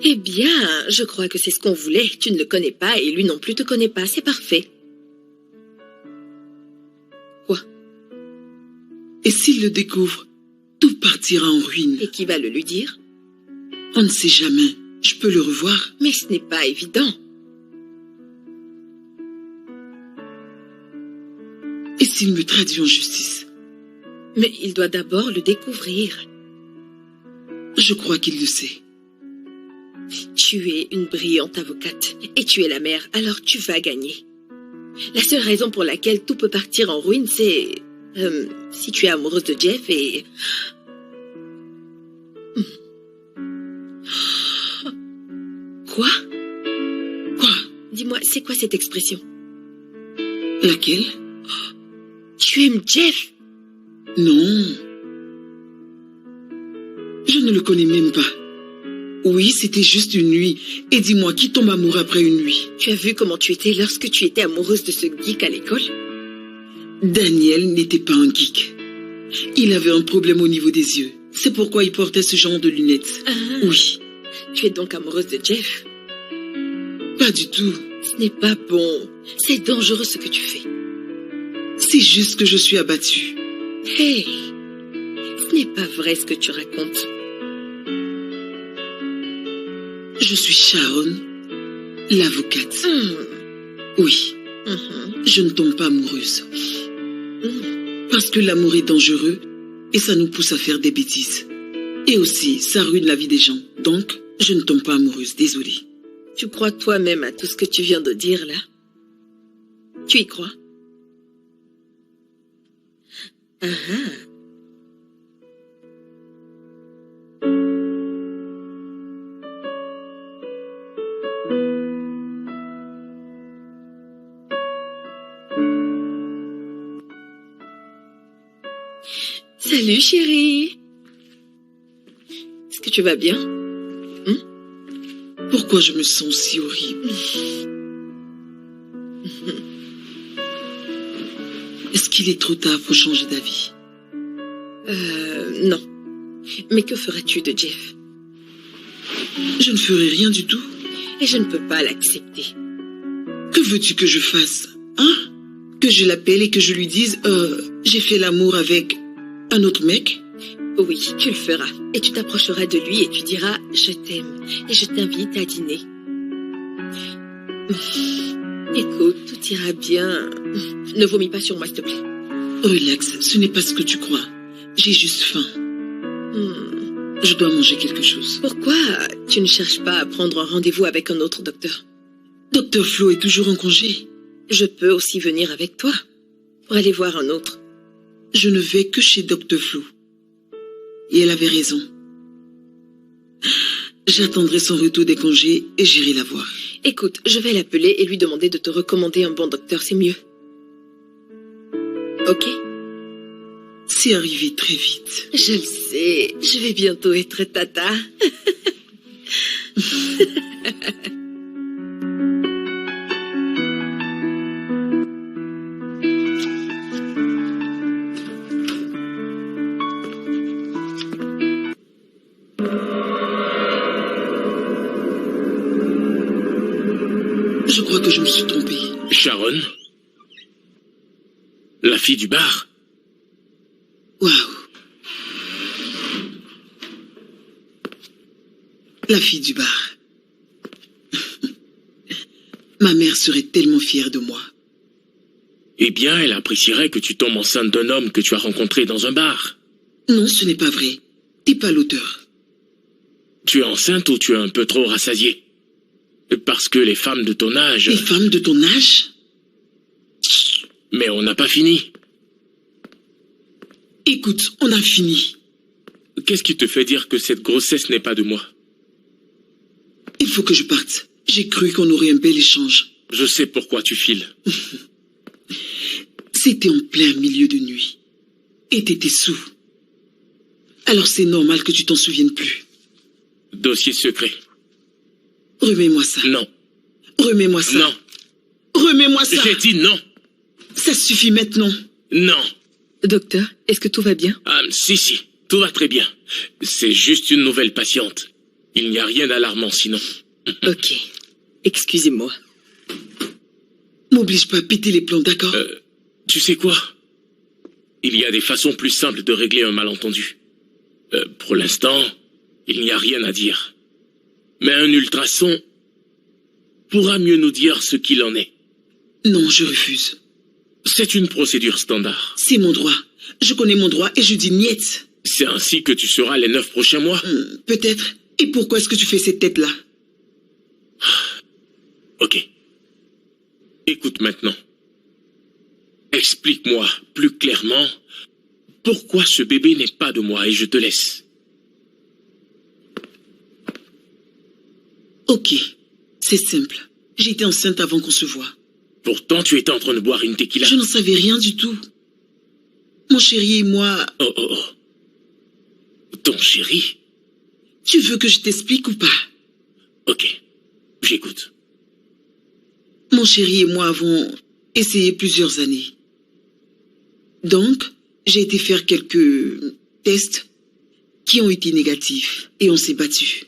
Eh bien, je crois que c'est ce qu'on voulait. Tu ne le connais pas et lui non plus te connaît pas. C'est parfait. Quoi? Et s'il le découvre, tout partira en ruine. Et qui va le lui dire? On ne sait jamais. Je peux le revoir. Mais ce n'est pas évident. Et s'il me traduit en justice? Mais il doit d'abord le découvrir. Je crois qu'il le sait. Tu es une brillante avocate et tu es la mère, alors tu vas gagner. La seule raison pour laquelle tout peut partir en ruine, c'est... si tu es amoureuse de Jeff et... Quoi? Quoi? Dis-moi, c'est quoi cette expression? Laquelle? Tu aimes Jeff? Non. Je ne le connais même pas. Oui, c'était juste une nuit. Et dis-moi, qui tombe amoureux après une nuit? Tu as vu comment tu étais lorsque tu étais amoureuse de ce geek à l'école? Daniel n'était pas un geek. Il avait un problème au niveau des yeux. C'est pourquoi il portait ce genre de lunettes. Ah. Oui. Tu es donc amoureuse de Jeff? Pas du tout. Ce n'est pas bon. C'est dangereux ce que tu fais. C'est juste que je suis abattue. Hey, ce n'est pas vrai ce que tu racontes. Je suis Sharon, l'avocate. Oui, je ne tombe pas amoureuse. Parce que l'amour est dangereux et ça nous pousse à faire des bêtises. Et aussi, ça ruine la vie des gens. Donc, je ne tombe pas amoureuse, désolée. Tu crois toi-même à tout ce que tu viens de dire là? Tu y crois? Salut chérie. Est-ce que tu vas bien? Pourquoi je me sens si horrible? Est-ce qu'il est trop tard pour changer d'avis? Non. Mais que feras-tu de Jeff? Je ne ferai rien du tout. Et je ne peux pas l'accepter. Que veux-tu que je fasse? Hein? Que je l'appelle et que je lui dise j'ai fait l'amour avec un autre mec? Oui, tu le feras. Et tu t'approcheras de lui et tu diras « Je t'aime et je t'invite à dîner ». Écoute, tout ira bien. Ne vomis pas sur moi, s'il te plaît. Relax, ce n'est pas ce que tu crois. J'ai juste faim. Je dois manger quelque chose. Pourquoi tu ne cherches pas à prendre un rendez-vous avec un autre docteur? Docteur Flo est toujours en congé. Je peux aussi venir avec toi pour aller voir un autre. Je ne vais que chez Docteur Flo. Et elle avait raison. J'attendrai son retour des congés et j'irai la voir. Écoute, je vais l'appeler et lui demander de te recommander un bon docteur, c'est mieux. Ok? C'est arrivé très vite. Je le sais, je vais bientôt être tata. Je crois que je me suis trompé. Sharon? La fille du bar? Waouh. La fille du bar. Ma mère serait tellement fière de moi. Eh bien, elle apprécierait que tu tombes enceinte d'un homme que tu as rencontré dans un bar. Non, ce n'est pas vrai. T'es pas l'auteur. Tu es enceinte ou tu es un peu trop rassasiée? Parce que les femmes de ton âge... Les femmes de ton âge? Mais on n'a pas fini. Écoute, on a fini. Qu'est-ce qui te fait dire que cette grossesse n'est pas de moi? Il faut que je parte. J'ai cru qu'on aurait un bel échange. Je sais pourquoi tu files. C'était en plein milieu de nuit. Et t'étais sous. Alors c'est normal que tu t'en souviennes plus. Dossier secret. Remets-moi ça. Non. Remets-moi ça. Non. Remets-moi ça. J'ai dit non. Ça suffit maintenant. Non. Docteur, est-ce que tout va bien? Si, tout va très bien. C'est juste une nouvelle patiente. Il n'y a rien d'alarmant sinon. Ok. Excusez-moi. M'oblige pas à péter les plombs, d'accord? Tu sais quoi? Il y a des façons plus simples de régler un malentendu. Pour l'instant, il n'y a rien à dire. Mais un ultrason pourra mieux nous dire ce qu'il en est. Non, je refuse. C'est une procédure standard. C'est mon droit. Je connais mon droit et je dis niet. C'est ainsi que tu seras les 9 prochains mois? Peut-être. Et pourquoi est-ce que tu fais cette tête-là? Ok. Écoute maintenant. Explique-moi plus clairement pourquoi ce bébé n'est pas de moi et je te laisse. Ok. C'est simple. J'étais enceinte avant qu'on se voie. Pourtant, tu étais en train de boire une tequila. Je n'en savais rien du tout. Mon chéri et moi... Oh. Ton chéri? Tu veux que je t'explique ou pas? Ok, j'écoute. Mon chéri et moi avons essayé plusieurs années. Donc, j'ai été faire quelques tests qui ont été négatifs et on s'est battu.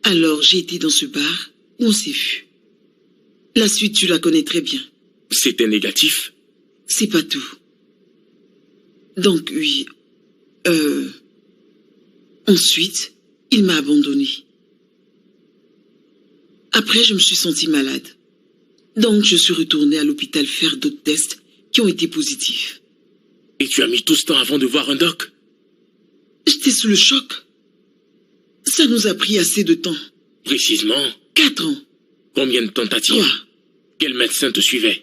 Alors, j'ai été dans ce bar où on s'est vu. La suite, tu la connais très bien. C'était négatif? C'est pas tout. Donc, oui. Ensuite, il m'a abandonné. Après, je me suis sentie malade. Donc, je suis retournée à l'hôpital faire d'autres tests qui ont été positifs. Et tu as mis tout ce temps avant de voir un doc? J'étais sous le choc. Ça nous a pris assez de temps. Précisément? 4 ans. Combien de tentatives? 3. Quel médecin te suivait?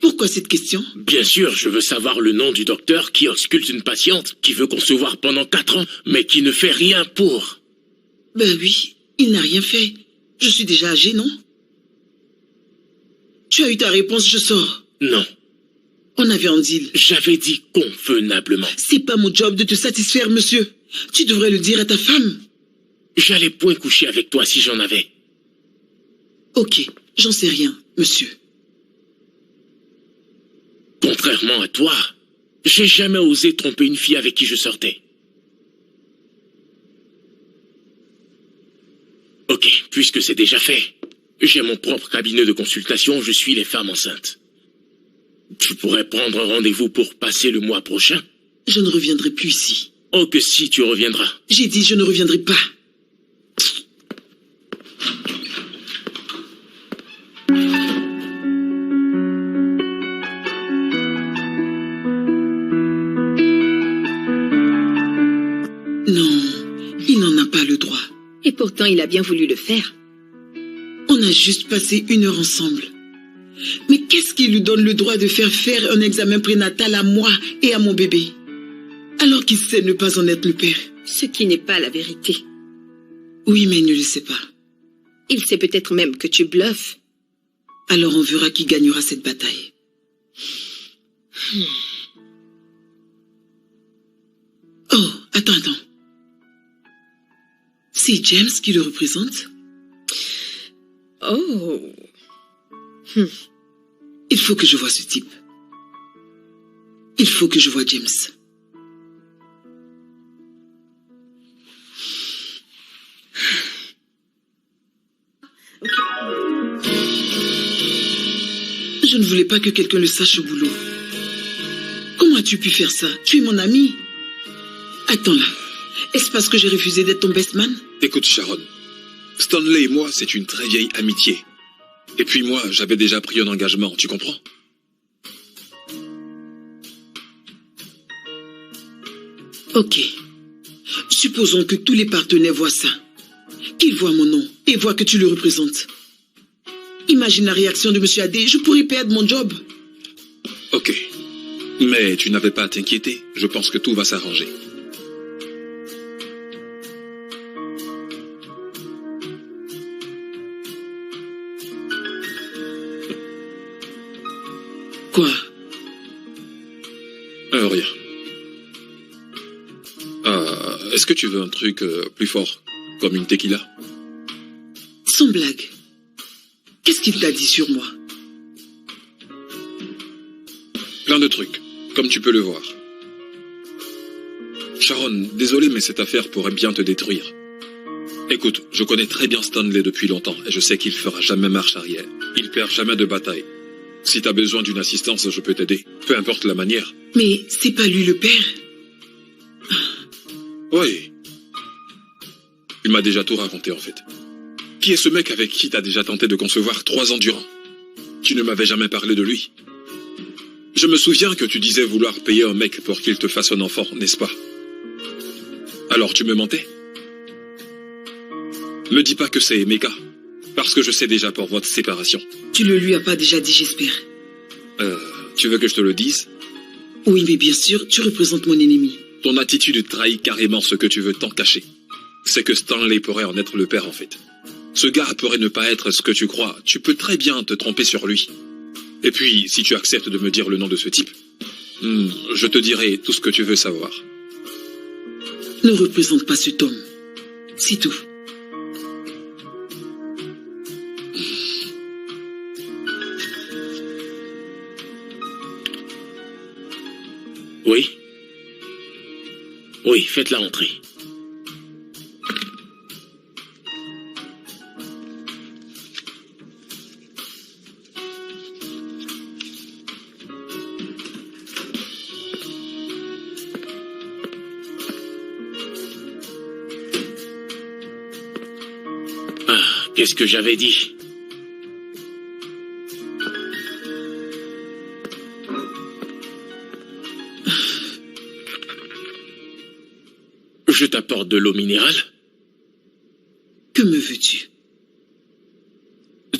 Pourquoi cette question? Bien sûr, je veux savoir le nom du docteur qui ausculte une patiente qui veut concevoir pendant 4 ans, mais qui ne fait rien pour. Ben oui, il n'a rien fait. Je suis déjà âgée, non? Tu as eu ta réponse, je sors. Non. On avait un deal. J'avais dit convenablement. C'est pas mon job de te satisfaire, monsieur. Tu devrais le dire à ta femme. J'allais point coucher avec toi si j'en avais. Ok, j'en sais rien, monsieur. Contrairement à toi, j'ai jamais osé tromper une fille avec qui je sortais. Ok, puisque c'est déjà fait, j'ai mon propre cabinet de consultation, je suis les femmes enceintes. Tu pourrais prendre un rendez-vous pour passer le mois prochain? Je ne reviendrai plus ici. Oh, que si tu reviendras. J'ai dit je ne reviendrai pas. Non, il n'en a pas le droit. Et pourtant, il a bien voulu le faire. On a juste passé 1 heure ensemble. Mais qu'est-ce qui lui donne le droit de faire un examen prénatal à moi et à mon bébé, alors qu'il sait ne pas en être le père? Ce qui n'est pas la vérité. Oui, mais il ne le sait pas. Il sait peut-être même que tu bluffes. Alors on verra qui gagnera cette bataille. Oh, attends. C'est James qui le représente? Oh. Il faut que je voie ce type. Il faut que je voie James. Je ne voulais pas que quelqu'un le sache au boulot. Comment as-tu pu faire ça? Tu es mon ami. Attends là. Est-ce parce que j'ai refusé d'être ton best man? Écoute, Sharon. Stanley et moi, c'est une très vieille amitié. Et puis moi, j'avais déjà pris un engagement, tu comprends? Ok. Supposons que tous les partenaires voient ça. Qu'ils voient mon nom et voient que tu le représentes. Imagine la réaction de M. Adé, je pourrais perdre mon job. Ok. Mais tu n'avais pas à t'inquiéter, je pense que tout va s'arranger. Quoi? Rien. Est-ce que tu veux un truc plus fort, comme une tequila? Sans blague. Qu'est-ce qu'il t'a dit sur moi? Plein de trucs, comme tu peux le voir. Sharon, désolé, mais cette affaire pourrait bien te détruire. Écoute, je connais très bien Stanley depuis longtemps, et je sais qu'il fera jamais marche arrière. Il perd jamais de bataille. Si t'as besoin d'une assistance, je peux t'aider. Peu importe la manière. Mais c'est pas lui le père? Oui. Il m'a déjà tout raconté, en fait. Qui est ce mec avec qui t'as déjà tenté de concevoir 3 ans durant? Tu ne m'avais jamais parlé de lui. Je me souviens que tu disais vouloir payer un mec pour qu'il te fasse un enfant, n'est-ce pas? Alors tu me mentais? Me dis pas que c'est Emeka, parce que je sais déjà pour votre séparation. Tu le lui as pas déjà dit, j'espère. Tu veux que je te le dise? Oui, mais bien sûr, tu représentes mon ennemi. Ton attitude trahit carrément ce que tu veux tant cacher. C'est que Stanley pourrait en être le père, en fait. Ce gars pourrait ne pas être ce que tu crois. Tu peux très bien te tromper sur lui. Et puis, si tu acceptes de me dire le nom de ce type, je te dirai tout ce que tu veux savoir. Ne représente pas cet homme. C'est tout. Oui? Oui, faites-la entrer. Qu'est-ce que j'avais dit? Je t'apporte de l'eau minérale. Que me veux-tu?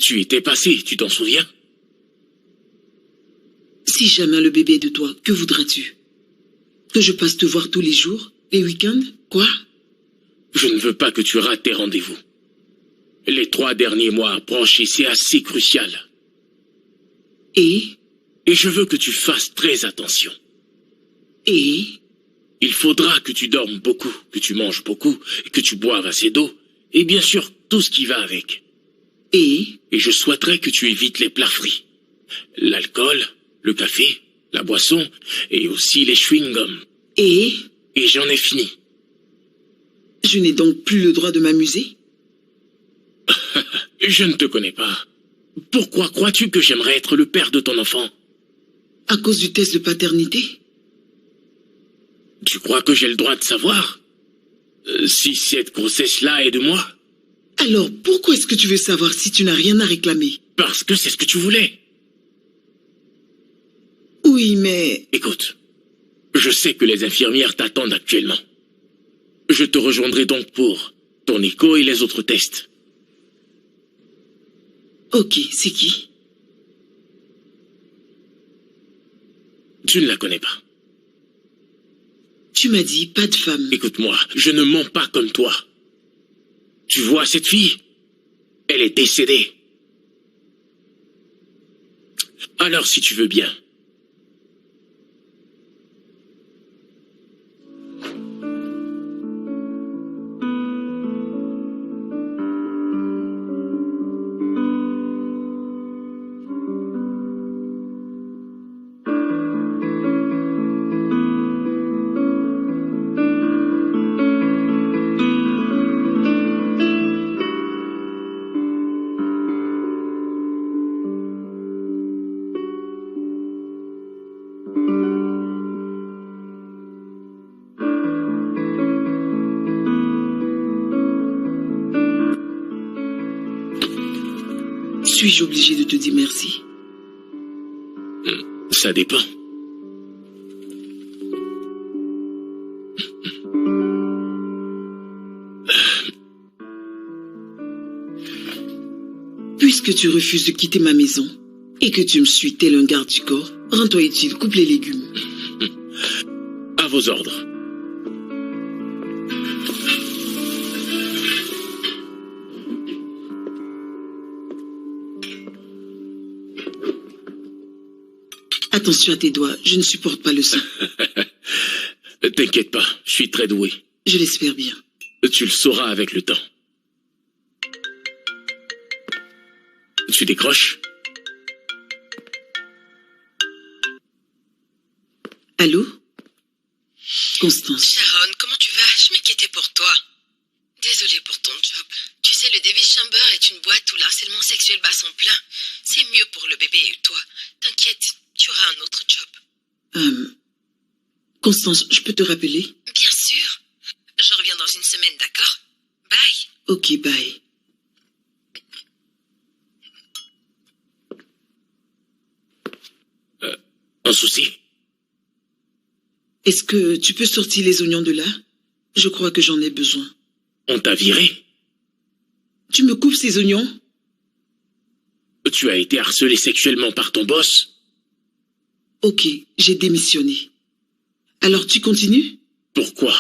Tu étais passé, tu t'en souviens? Si jamais le bébé est de toi, que voudras-tu? Que je passe te voir tous les jours, les week-ends? Quoi? Je ne veux pas que tu rates tes rendez-vous. Les 3 derniers mois approchent et c'est assez crucial. Et je veux que tu fasses très attention. Et il faudra que tu dormes beaucoup, que tu manges beaucoup, et que tu boives assez d'eau, et bien sûr tout ce qui va avec. Et je souhaiterais que tu évites les plats frits. L'alcool, le café, la boisson, et aussi les chewing-gums. Et j'en ai fini. Je n'ai donc plus le droit de m'amuser? Je ne te connais pas. Pourquoi crois-tu que j'aimerais être le père de ton enfant? À cause du test de paternité? Tu crois que j'ai le droit de savoir si cette grossesse-là est de moi? Alors, pourquoi est-ce que tu veux savoir si tu n'as rien à réclamer? Parce que c'est ce que tu voulais. Oui, mais... Écoute, je sais que les infirmières t'attendent actuellement. Je te rejoindrai donc pour ton écho et les autres tests. Ok, c'est qui? Tu ne la connais pas. Tu m'as dit pas de femme. Écoute-moi, je ne mens pas comme toi. Tu vois cette fille? Elle est décédée. Alors si tu veux bien. Suis-je obligé de te dire merci? Ça dépend. Puisque tu refuses de quitter ma maison et que tu me suis tel un garde du corps, rends-toi utile, coupe les légumes. À vos ordres. Attention à tes doigts, je ne supporte pas le sang. T'inquiète pas, je suis très doué. Je l'espère bien. Tu le sauras avec le temps. Tu décroches? Allô? Constance. Sharon, comment tu vas? Je m'inquiétais pour toi. Désolée pour ton job. Tu sais, le Davis Chamber est une boîte où l'harcèlement sexuel bat son plein. C'est mieux pour le bébé et toi. T'inquiète, tu auras un autre job. Constance, je peux te rappeler? Bien sûr. Je reviens dans une semaine, d'accord? Bye. Ok, bye. Un souci? Est-ce que tu peux sortir les oignons de là? Je crois que j'en ai besoin. On t'a viré? Tu me coupes ces oignons? Tu as été harcelé sexuellement par ton boss? Ok, j'ai démissionné. Alors tu continues? Pourquoi?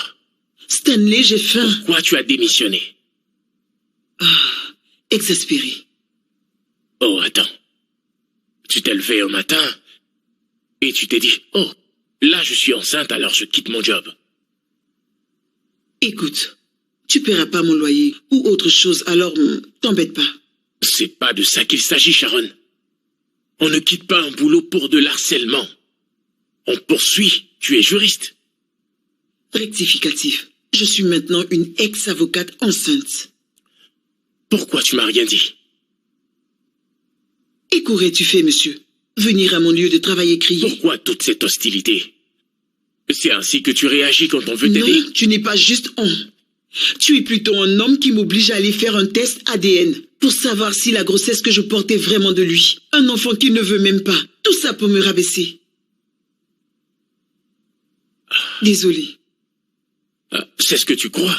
Stanley, j'ai faim. Pourquoi tu as démissionné? Exaspéré. Oh, attends. Tu t'es levé un matin et tu t'es dit, oh, là je suis enceinte, alors je quitte mon job. Écoute, tu paieras pas mon loyer ou autre chose, alors t'embête pas. C'est pas de ça qu'il s'agit, Sharon. On ne quitte pas un boulot pour de l'harcèlement. On poursuit, tu es juriste. Rectificatif. Je suis maintenant une ex-avocate enceinte. Pourquoi tu m'as rien dit? Et qu'aurais-tu fait, monsieur? Venir à mon lieu de travail et crier? Pourquoi toute cette hostilité? C'est ainsi que tu réagis quand on veut t'aider? Non, tu n'es pas juste on. Tu es plutôt un homme qui m'oblige à aller faire un test ADN pour savoir si la grossesse que je porte est vraiment de lui. Un enfant qu'il ne veut même pas. Tout ça pour me rabaisser. Désolé. C'est ce que tu crois?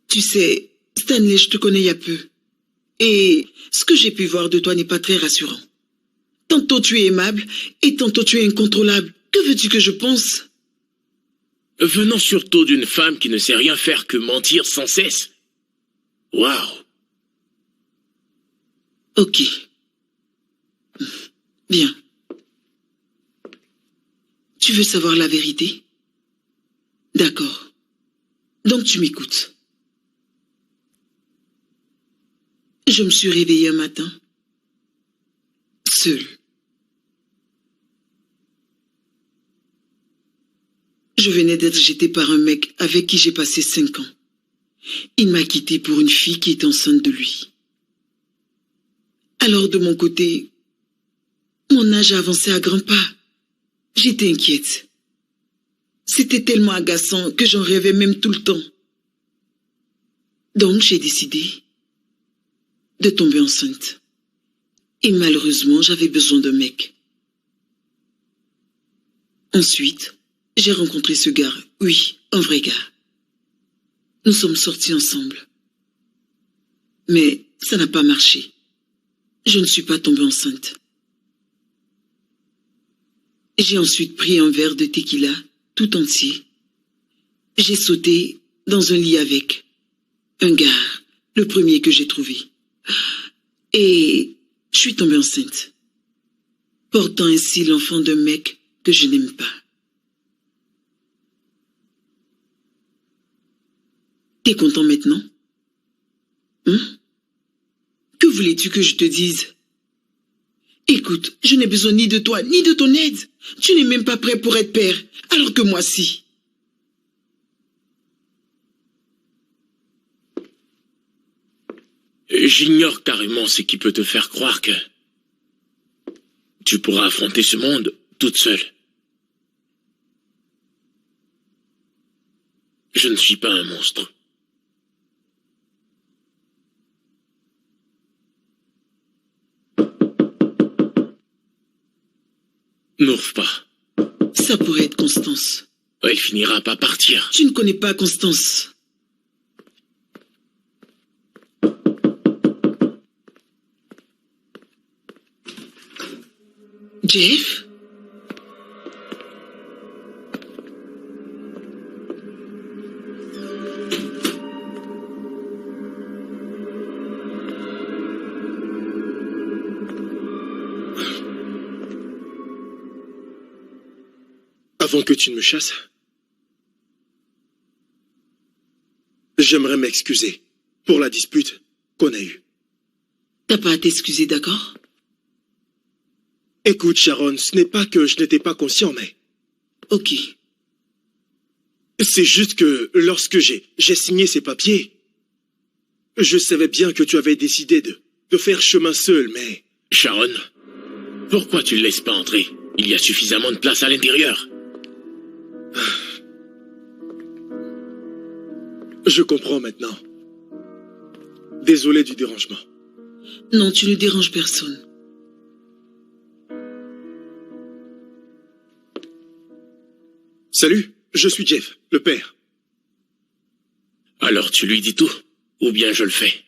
Tu sais, Stanley, je te connais il y a peu. Et ce que j'ai pu voir de toi n'est pas très rassurant. Tantôt tu es aimable et tantôt tu es incontrôlable. Que veux-tu que je pense? Venant surtout d'une femme qui ne sait rien faire que mentir sans cesse. Waouh! Ok. Bien. Tu veux savoir la vérité? D'accord. Donc tu m'écoutes. Je me suis réveillée un matin, seule. Je venais d'être jetée par un mec avec qui j'ai passé 5 ans. Il m'a quittée pour une fille qui est enceinte de lui. Alors de mon côté, mon âge a avancé à grands pas. J'étais inquiète. C'était tellement agaçant que j'en rêvais même tout le temps. Donc j'ai décidé de tomber enceinte. Et malheureusement, j'avais besoin d'un mec. Ensuite, j'ai rencontré ce gars. Oui, un vrai gars. Nous sommes sortis ensemble. Mais ça n'a pas marché. Je ne suis pas tombée enceinte. J'ai ensuite pris un verre de tequila tout entier. J'ai sauté dans un lit avec un gars, le premier que j'ai trouvé. Et je suis tombée enceinte, portant ainsi l'enfant d'un mec que je n'aime pas. T'es content maintenant? Que voulais-tu que je te dise? Écoute, je n'ai besoin ni de toi, ni de ton aide. Tu n'es même pas prêt pour être père, alors que moi si. J'ignore carrément ce qui peut te faire croire que tu pourras affronter ce monde toute seule. Je ne suis pas un monstre. N'ouvre pas. Ça pourrait être Constance. Elle finira par partir. Tu ne connais pas Constance. Jeff? Avant que tu ne me chasses, j'aimerais m'excuser pour la dispute qu'on a eue. T'as pas à t'excuser, d'accord? Écoute, Sharon, ce n'est pas que je n'étais pas conscient, mais... Ok. C'est juste que lorsque j'ai signé ces papiers, je savais bien que tu avais décidé de faire chemin seul, mais... Sharon, pourquoi tu ne le laisses pas entrer? Il y a suffisamment de place à l'intérieur. Je comprends maintenant. Désolé du dérangement. Non, tu ne déranges personne. Salut, je suis Jeff, le père. Alors tu lui dis tout, ou bien je le fais.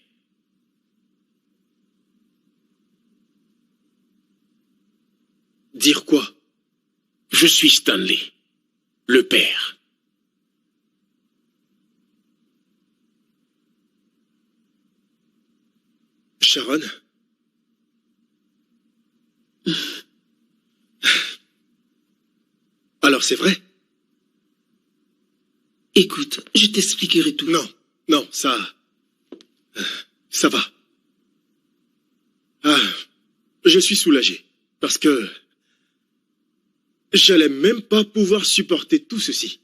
Dire quoi? Je suis Stanley, le père. Sharon? Alors c'est vrai? Écoute, je t'expliquerai tout. Non, ça va. Je suis soulagé, parce que j'allais même pas pouvoir supporter tout ceci.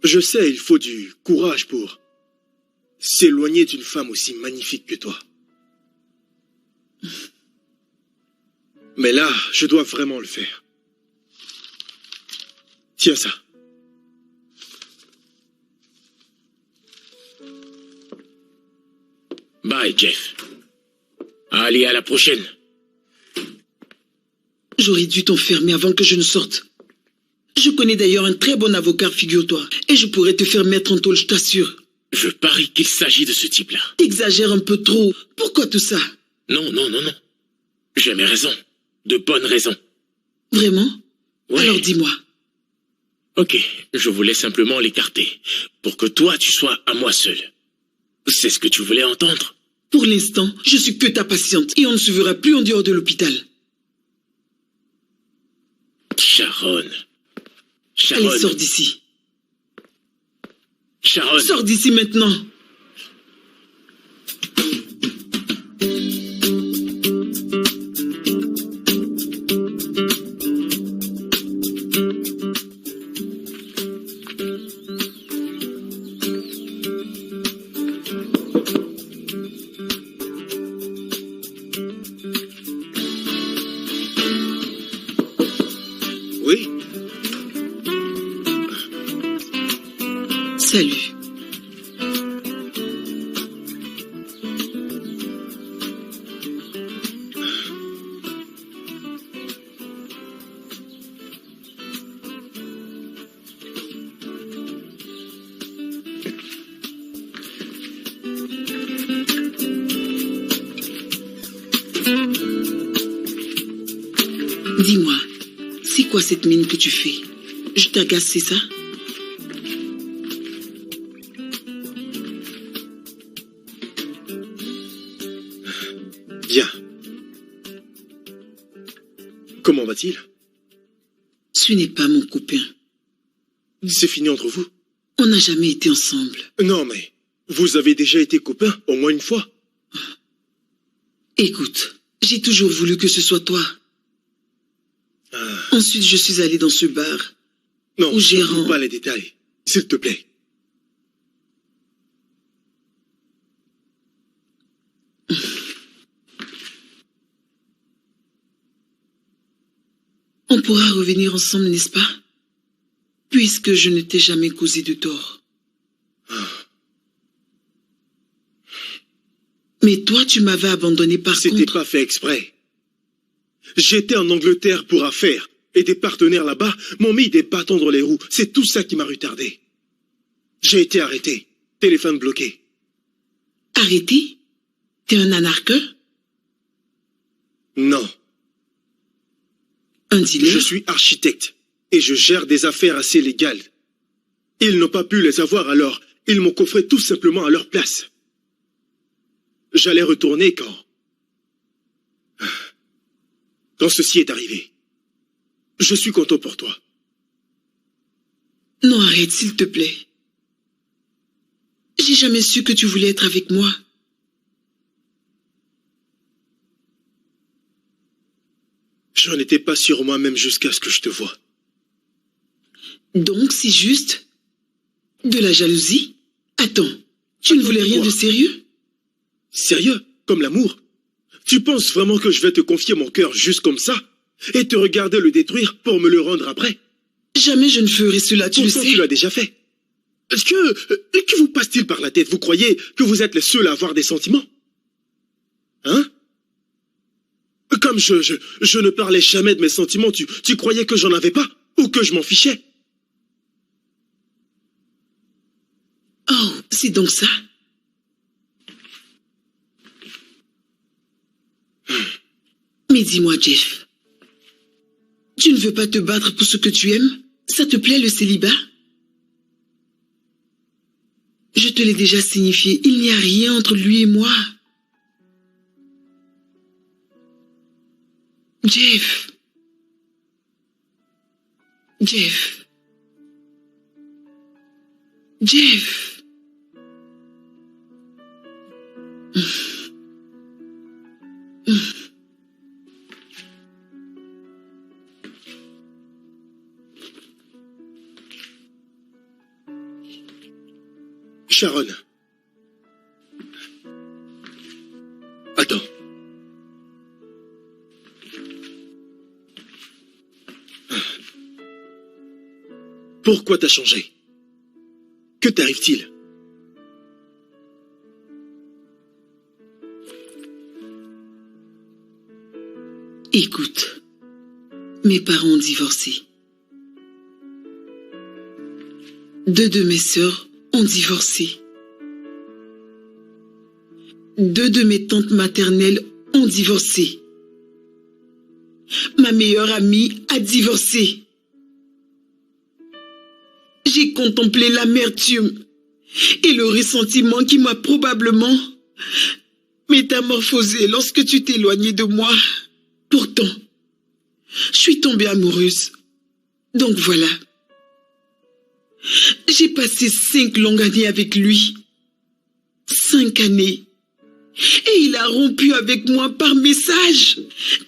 Je sais, il faut du courage pour s'éloigner d'une femme aussi magnifique que toi. Mais là, je dois vraiment le faire. Tiens ça. Bye, Jeff. Allez, à la prochaine. J'aurais dû t'enfermer avant que je ne sorte. Je connais d'ailleurs un très bon avocat, figure-toi. Et je pourrais te faire mettre en tôle, je t'assure. Je parie qu'il s'agit de ce type-là. T'exagères un peu trop. Pourquoi tout ça? Non, non, non, non. J'ai mes raisons. De bonnes raisons. Vraiment? Ouais. Alors dis-moi. Ok, je voulais simplement l'écarter. Pour que toi, tu sois à moi seul. C'est ce que tu voulais entendre? Pour l'instant, je suis que ta patiente. Et on ne se verra plus en dehors de l'hôpital. Sharon. Sharon. Allez, sors d'ici. Sharon. Sors d'ici maintenant. Oui? Salut. Dis-moi, c'est quoi cette mine que tu fais? Je t'agace, c'est ça? Bien. Comment va-t-il? Ce n'est pas mon copain. C'est fini entre vous? On n'a jamais été ensemble. Non, mais vous avez déjà été copains au moins une fois. Écoute, j'ai toujours voulu que ce soit toi. Ensuite, je suis allé dans ce bar. Non, Où je gérant. ne pas les détails. S'il te plaît. On pourra revenir ensemble, n'est-ce pas? Puisque je ne t'ai jamais causé de tort. Mais toi, tu m'avais abandonné par C'était contre. pas fait exprès. J'étais en Angleterre pour affaires. Et des partenaires là-bas m'ont mis des bâtons dans les roues. C'est tout ça qui m'a retardé. J'ai été arrêté. Téléphone bloqué. Arrêté? T'es un anarcheur? Non. Un dealer? Je suis architecte. Et je gère des affaires assez légales. Ils n'ont pas pu les avoir alors. Ils m'ont coffré tout simplement à leur place. J'allais retourner quand ceci est arrivé. Je suis content pour toi. Non, arrête, s'il te plaît. J'ai jamais su que tu voulais être avec moi. Je n'en étais pas sûr moi-même jusqu'à ce que je te voie. Donc, c'est juste de la jalousie? Attends, tu ne voulais rien de sérieux? Sérieux? Comme l'amour? Tu penses vraiment que je vais te confier mon cœur juste comme ça? Et te regarder le détruire pour me le rendre après? Jamais je ne ferai cela, tu le Pourtant, sais. tu l'as déjà fait. Que vous passe-t-il par la tête? Vous croyez que vous êtes les seuls à avoir des sentiments? Hein? Comme je ne parlais jamais de mes sentiments, tu croyais que j'en avais pas? Ou que je m'en fichais? Oh, c'est donc ça? Mais dis-moi, Jeff, tu ne veux pas te battre pour ce que tu aimes? Ça te plaît le célibat? Je te l'ai déjà signifié, il n'y a rien entre lui et moi. Jeff. Jeff. Jeff. Sharon. Attends. Pourquoi t'as changé? Que t'arrive-t-il? Écoute, mes parents ont divorcé. 2 de mes sœurs ont divorcé. 2 de mes tantes maternelles ont divorcé. Ma meilleure amie a divorcé. J'ai contemplé l'amertume et le ressentiment qui m'a probablement métamorphosée lorsque tu t'es éloigné de moi. Pourtant, je suis tombée amoureuse. Donc voilà. J'ai passé 5 longues années avec lui. 5 années. Et il a rompu avec moi par message,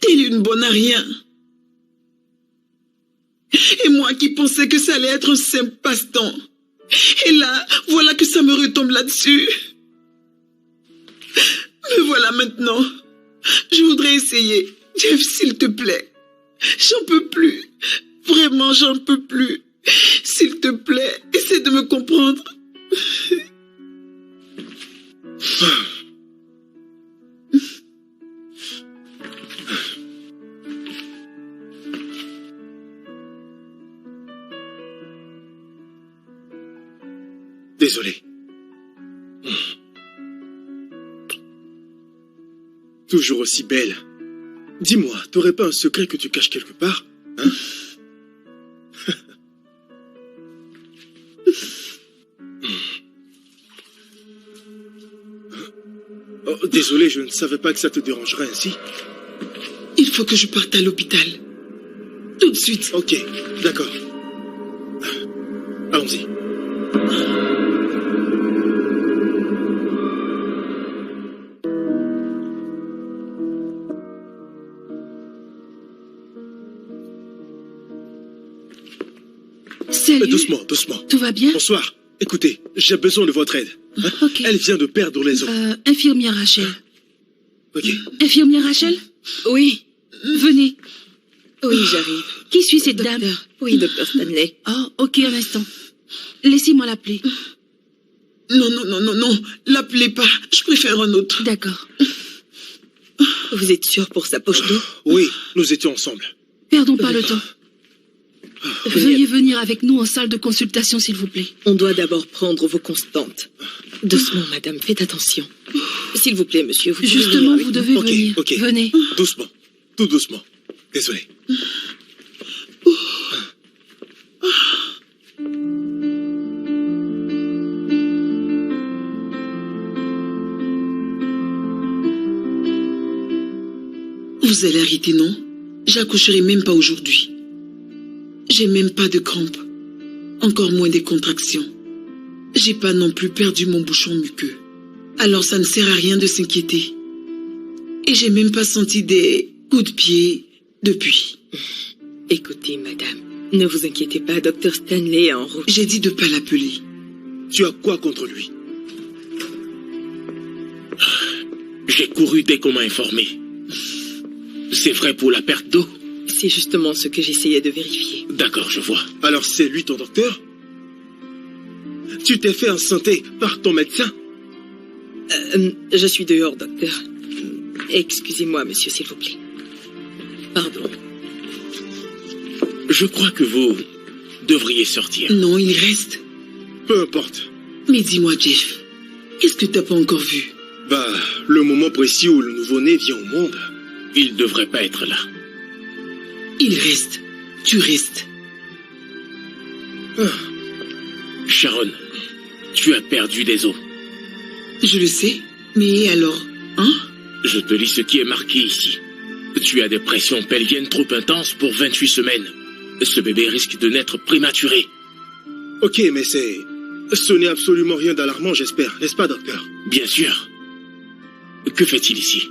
telle une bonne à rien. Et moi qui pensais que ça allait être un simple passe-temps. Et là, voilà que ça me retombe là-dessus. Me voilà maintenant. Je voudrais essayer. Jeff, s'il te plaît. J'en peux plus. Vraiment, j'en peux plus. S'il te plaît, essaie de me comprendre. Désolé. Toujours aussi belle. Dis-moi, t'aurais pas un secret que tu caches quelque part, hein? Oh, désolé, je ne savais pas que ça te dérangerait ainsi. Il faut que je parte à l'hôpital. Tout de suite. Ok, d'accord. Allons-y. Salut. Doucement, doucement. Tout va bien? Bonsoir. Écoutez, j'ai besoin de votre aide. Hein? Ok. Elle vient de perdre les os. Infirmière Rachel. Ok. Infirmière Rachel? Oui, Venez. oui, j'arrive. Qui suit cette dame? Oui, docteur Stanley. Oh, ok, un instant. Laissez-moi l'appeler. Non, non, non, non, non. L'appelez pas. Je préfère un autre. D'accord. Vous êtes sûr pour sa poche d'eau? Oui, nous étions ensemble. Perdons pas le temps. Veuillez venir avec nous en salle de consultation, s'il vous plaît. On doit d'abord prendre vos constantes. Doucement, madame, faites attention. S'il vous plaît, monsieur, vous pouvez venir Justement, avec vous nous. devez Ok, venir. ok. Venez. Doucement. Tout doucement. Désolé. Vous allez arrêter, non? J'accoucherai même pas aujourd'hui. J'ai même pas de crampes. Encore moins des contractions. J'ai pas non plus perdu mon bouchon muqueux. Alors ça ne sert à rien de s'inquiéter. Et j'ai même pas senti des coups de pied depuis. Écoutez, madame, ne vous inquiétez pas, docteur Stanley est en route. J'ai dit de pas l'appeler. Tu as quoi contre lui? J'ai couru dès qu'on m'a informé. C'est vrai pour la perte d'eau? C'est justement ce que j'essayais de vérifier. D'accord, je vois. Alors c'est lui ton docteur? Tu t'es fait enceinter par ton médecin? Je suis dehors, docteur. Excusez-moi, monsieur, s'il vous plaît. Pardon. Je crois que vous devriez sortir. Non, il reste. Peu importe. Mais dis-moi, Jeff, qu'est-ce que t'as pas encore vu? Bah, le moment précis où le nouveau-né vient au monde. Il ne devrait pas être là. Il reste. Tu restes. Sharon, tu as perdu des os. Je le sais. Mais alors, hein? Je te lis ce qui est marqué ici. Tu as des pressions pelviennes trop intenses pour 28 semaines. Ce bébé risque de naître prématuré. Ok, mais ce n'est absolument rien d'alarmant, j'espère, n'est-ce pas, docteur? Bien sûr. Que fait-il ici?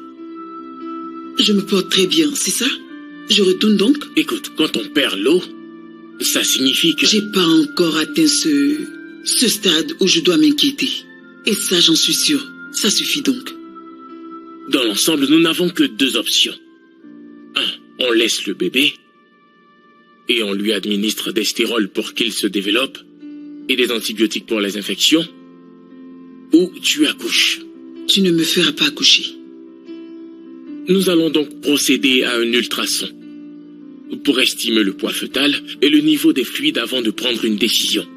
Je me porte très bien, c'est ça? Je retourne donc? Écoute, quand on perd l'eau, ça signifie que... J'ai pas encore atteint ce stade où je dois m'inquiéter. Et ça, j'en suis sûr. Ça suffit donc. Dans l'ensemble, nous n'avons que 2 options. 1, on laisse le bébé. et on lui administre des stérols pour qu'il se développe et des antibiotiques pour les infections, ou tu accouches. Tu ne me feras pas accoucher. Nous allons donc procéder à un ultrason pour estimer le poids fœtal et le niveau des fluides avant de prendre une décision.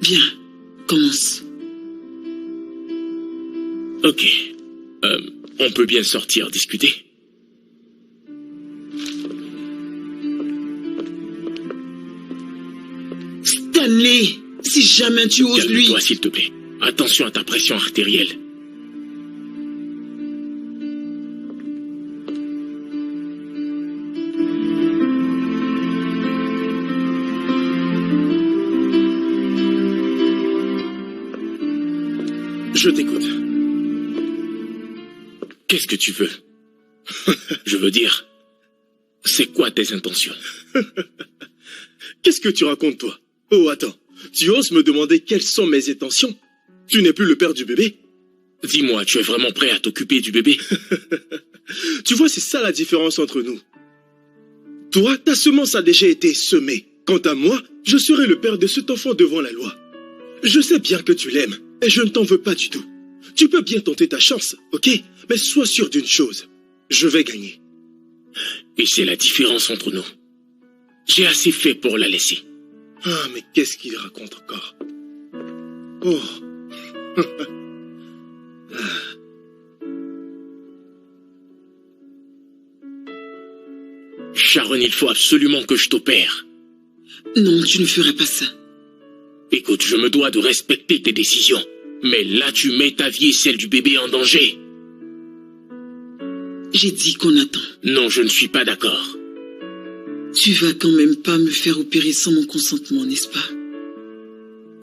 Bien, commence. Ok. On peut bien sortir discuter. Stanley, si jamais tu oses lui... Calme-toi s'il te plaît. Attention à ta pression artérielle. Je t'écoute. Qu'est-ce que tu veux? Je veux dire, c'est quoi tes intentions? Qu'est-ce que tu racontes, toi? Oh, attends. Tu oses me demander quelles sont mes intentions? Tu n'es plus le père du bébé? Dis-moi, tu es vraiment prêt à t'occuper du bébé? Tu vois, c'est ça la différence entre nous. Toi, ta semence a déjà été semée. Quant à moi, je serai le père de cet enfant devant la loi. Je sais bien que tu l'aimes, et je ne t'en veux pas du tout. Tu peux bien tenter ta chance, ok? Mais sois sûr d'une chose, je vais gagner. Et c'est la différence entre nous. J'ai assez fait pour la laisser. Ah, mais qu'est-ce qu'il raconte encore? Oh. Sharon, il faut absolument que je t'opère. Non, tu ne feras pas ça. Écoute, je me dois de respecter tes décisions. Mais là, tu mets ta vie et celle du bébé en danger. J'ai dit qu'on attend. Non, je ne suis pas d'accord. Tu vas quand même pas me faire opérer sans mon consentement, n'est-ce pas?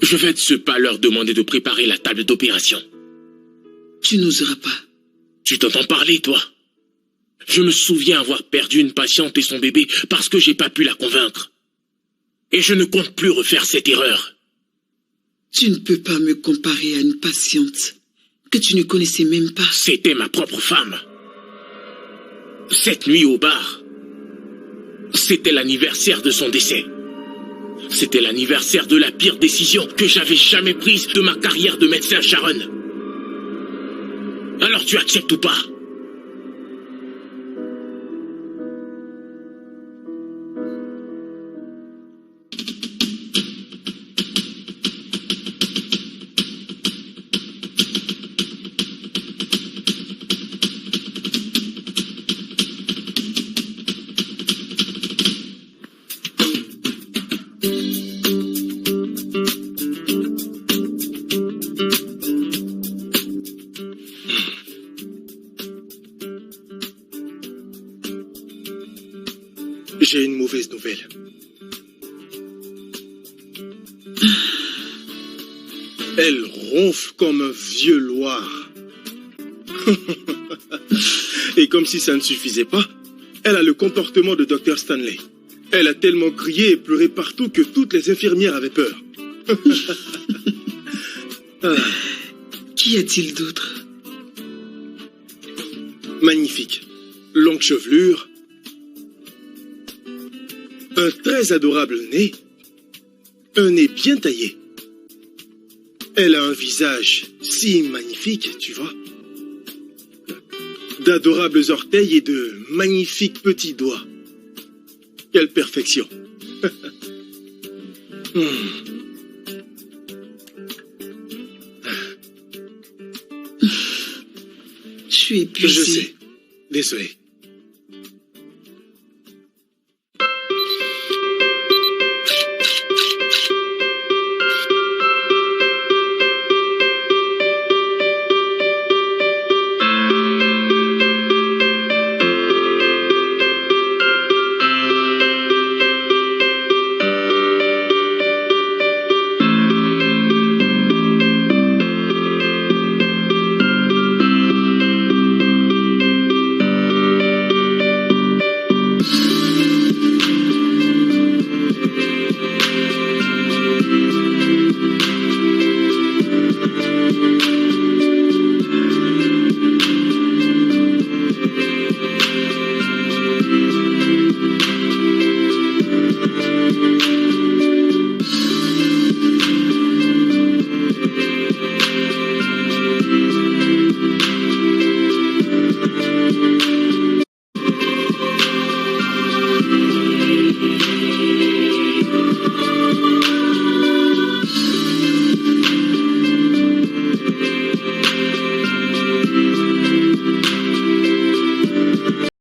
Je vais de ce pas leur demander de préparer la table d'opération. Tu n'oseras pas. Tu t'entends parler, toi? Je me souviens avoir perdu une patiente et son bébé parce que j'ai pas pu la convaincre. Et je ne compte plus refaire cette erreur. Tu ne peux pas me comparer à une patiente que tu ne connaissais même pas. C'était ma propre femme. Cette nuit au bar, c'était l'anniversaire de son décès. C'était l'anniversaire de la pire décision que j'avais jamais prise de ma carrière de médecin, Sharon. Alors tu acceptes ou pas? J'ai une mauvaise nouvelle. Elle ronfle comme un vieux loir. Et comme si ça ne suffisait pas, elle a le comportement de Dr. Stanley. Elle a tellement crié et pleuré partout que toutes les infirmières avaient peur. Qu'y a-t-il d'autre? Magnifique. Longue chevelure. Un très adorable nez. Un nez bien taillé. Elle a un visage si magnifique, tu vois. D'adorables orteils et de magnifiques petits doigts. Quelle perfection. Je suis épuisée. Je sais. Désolé.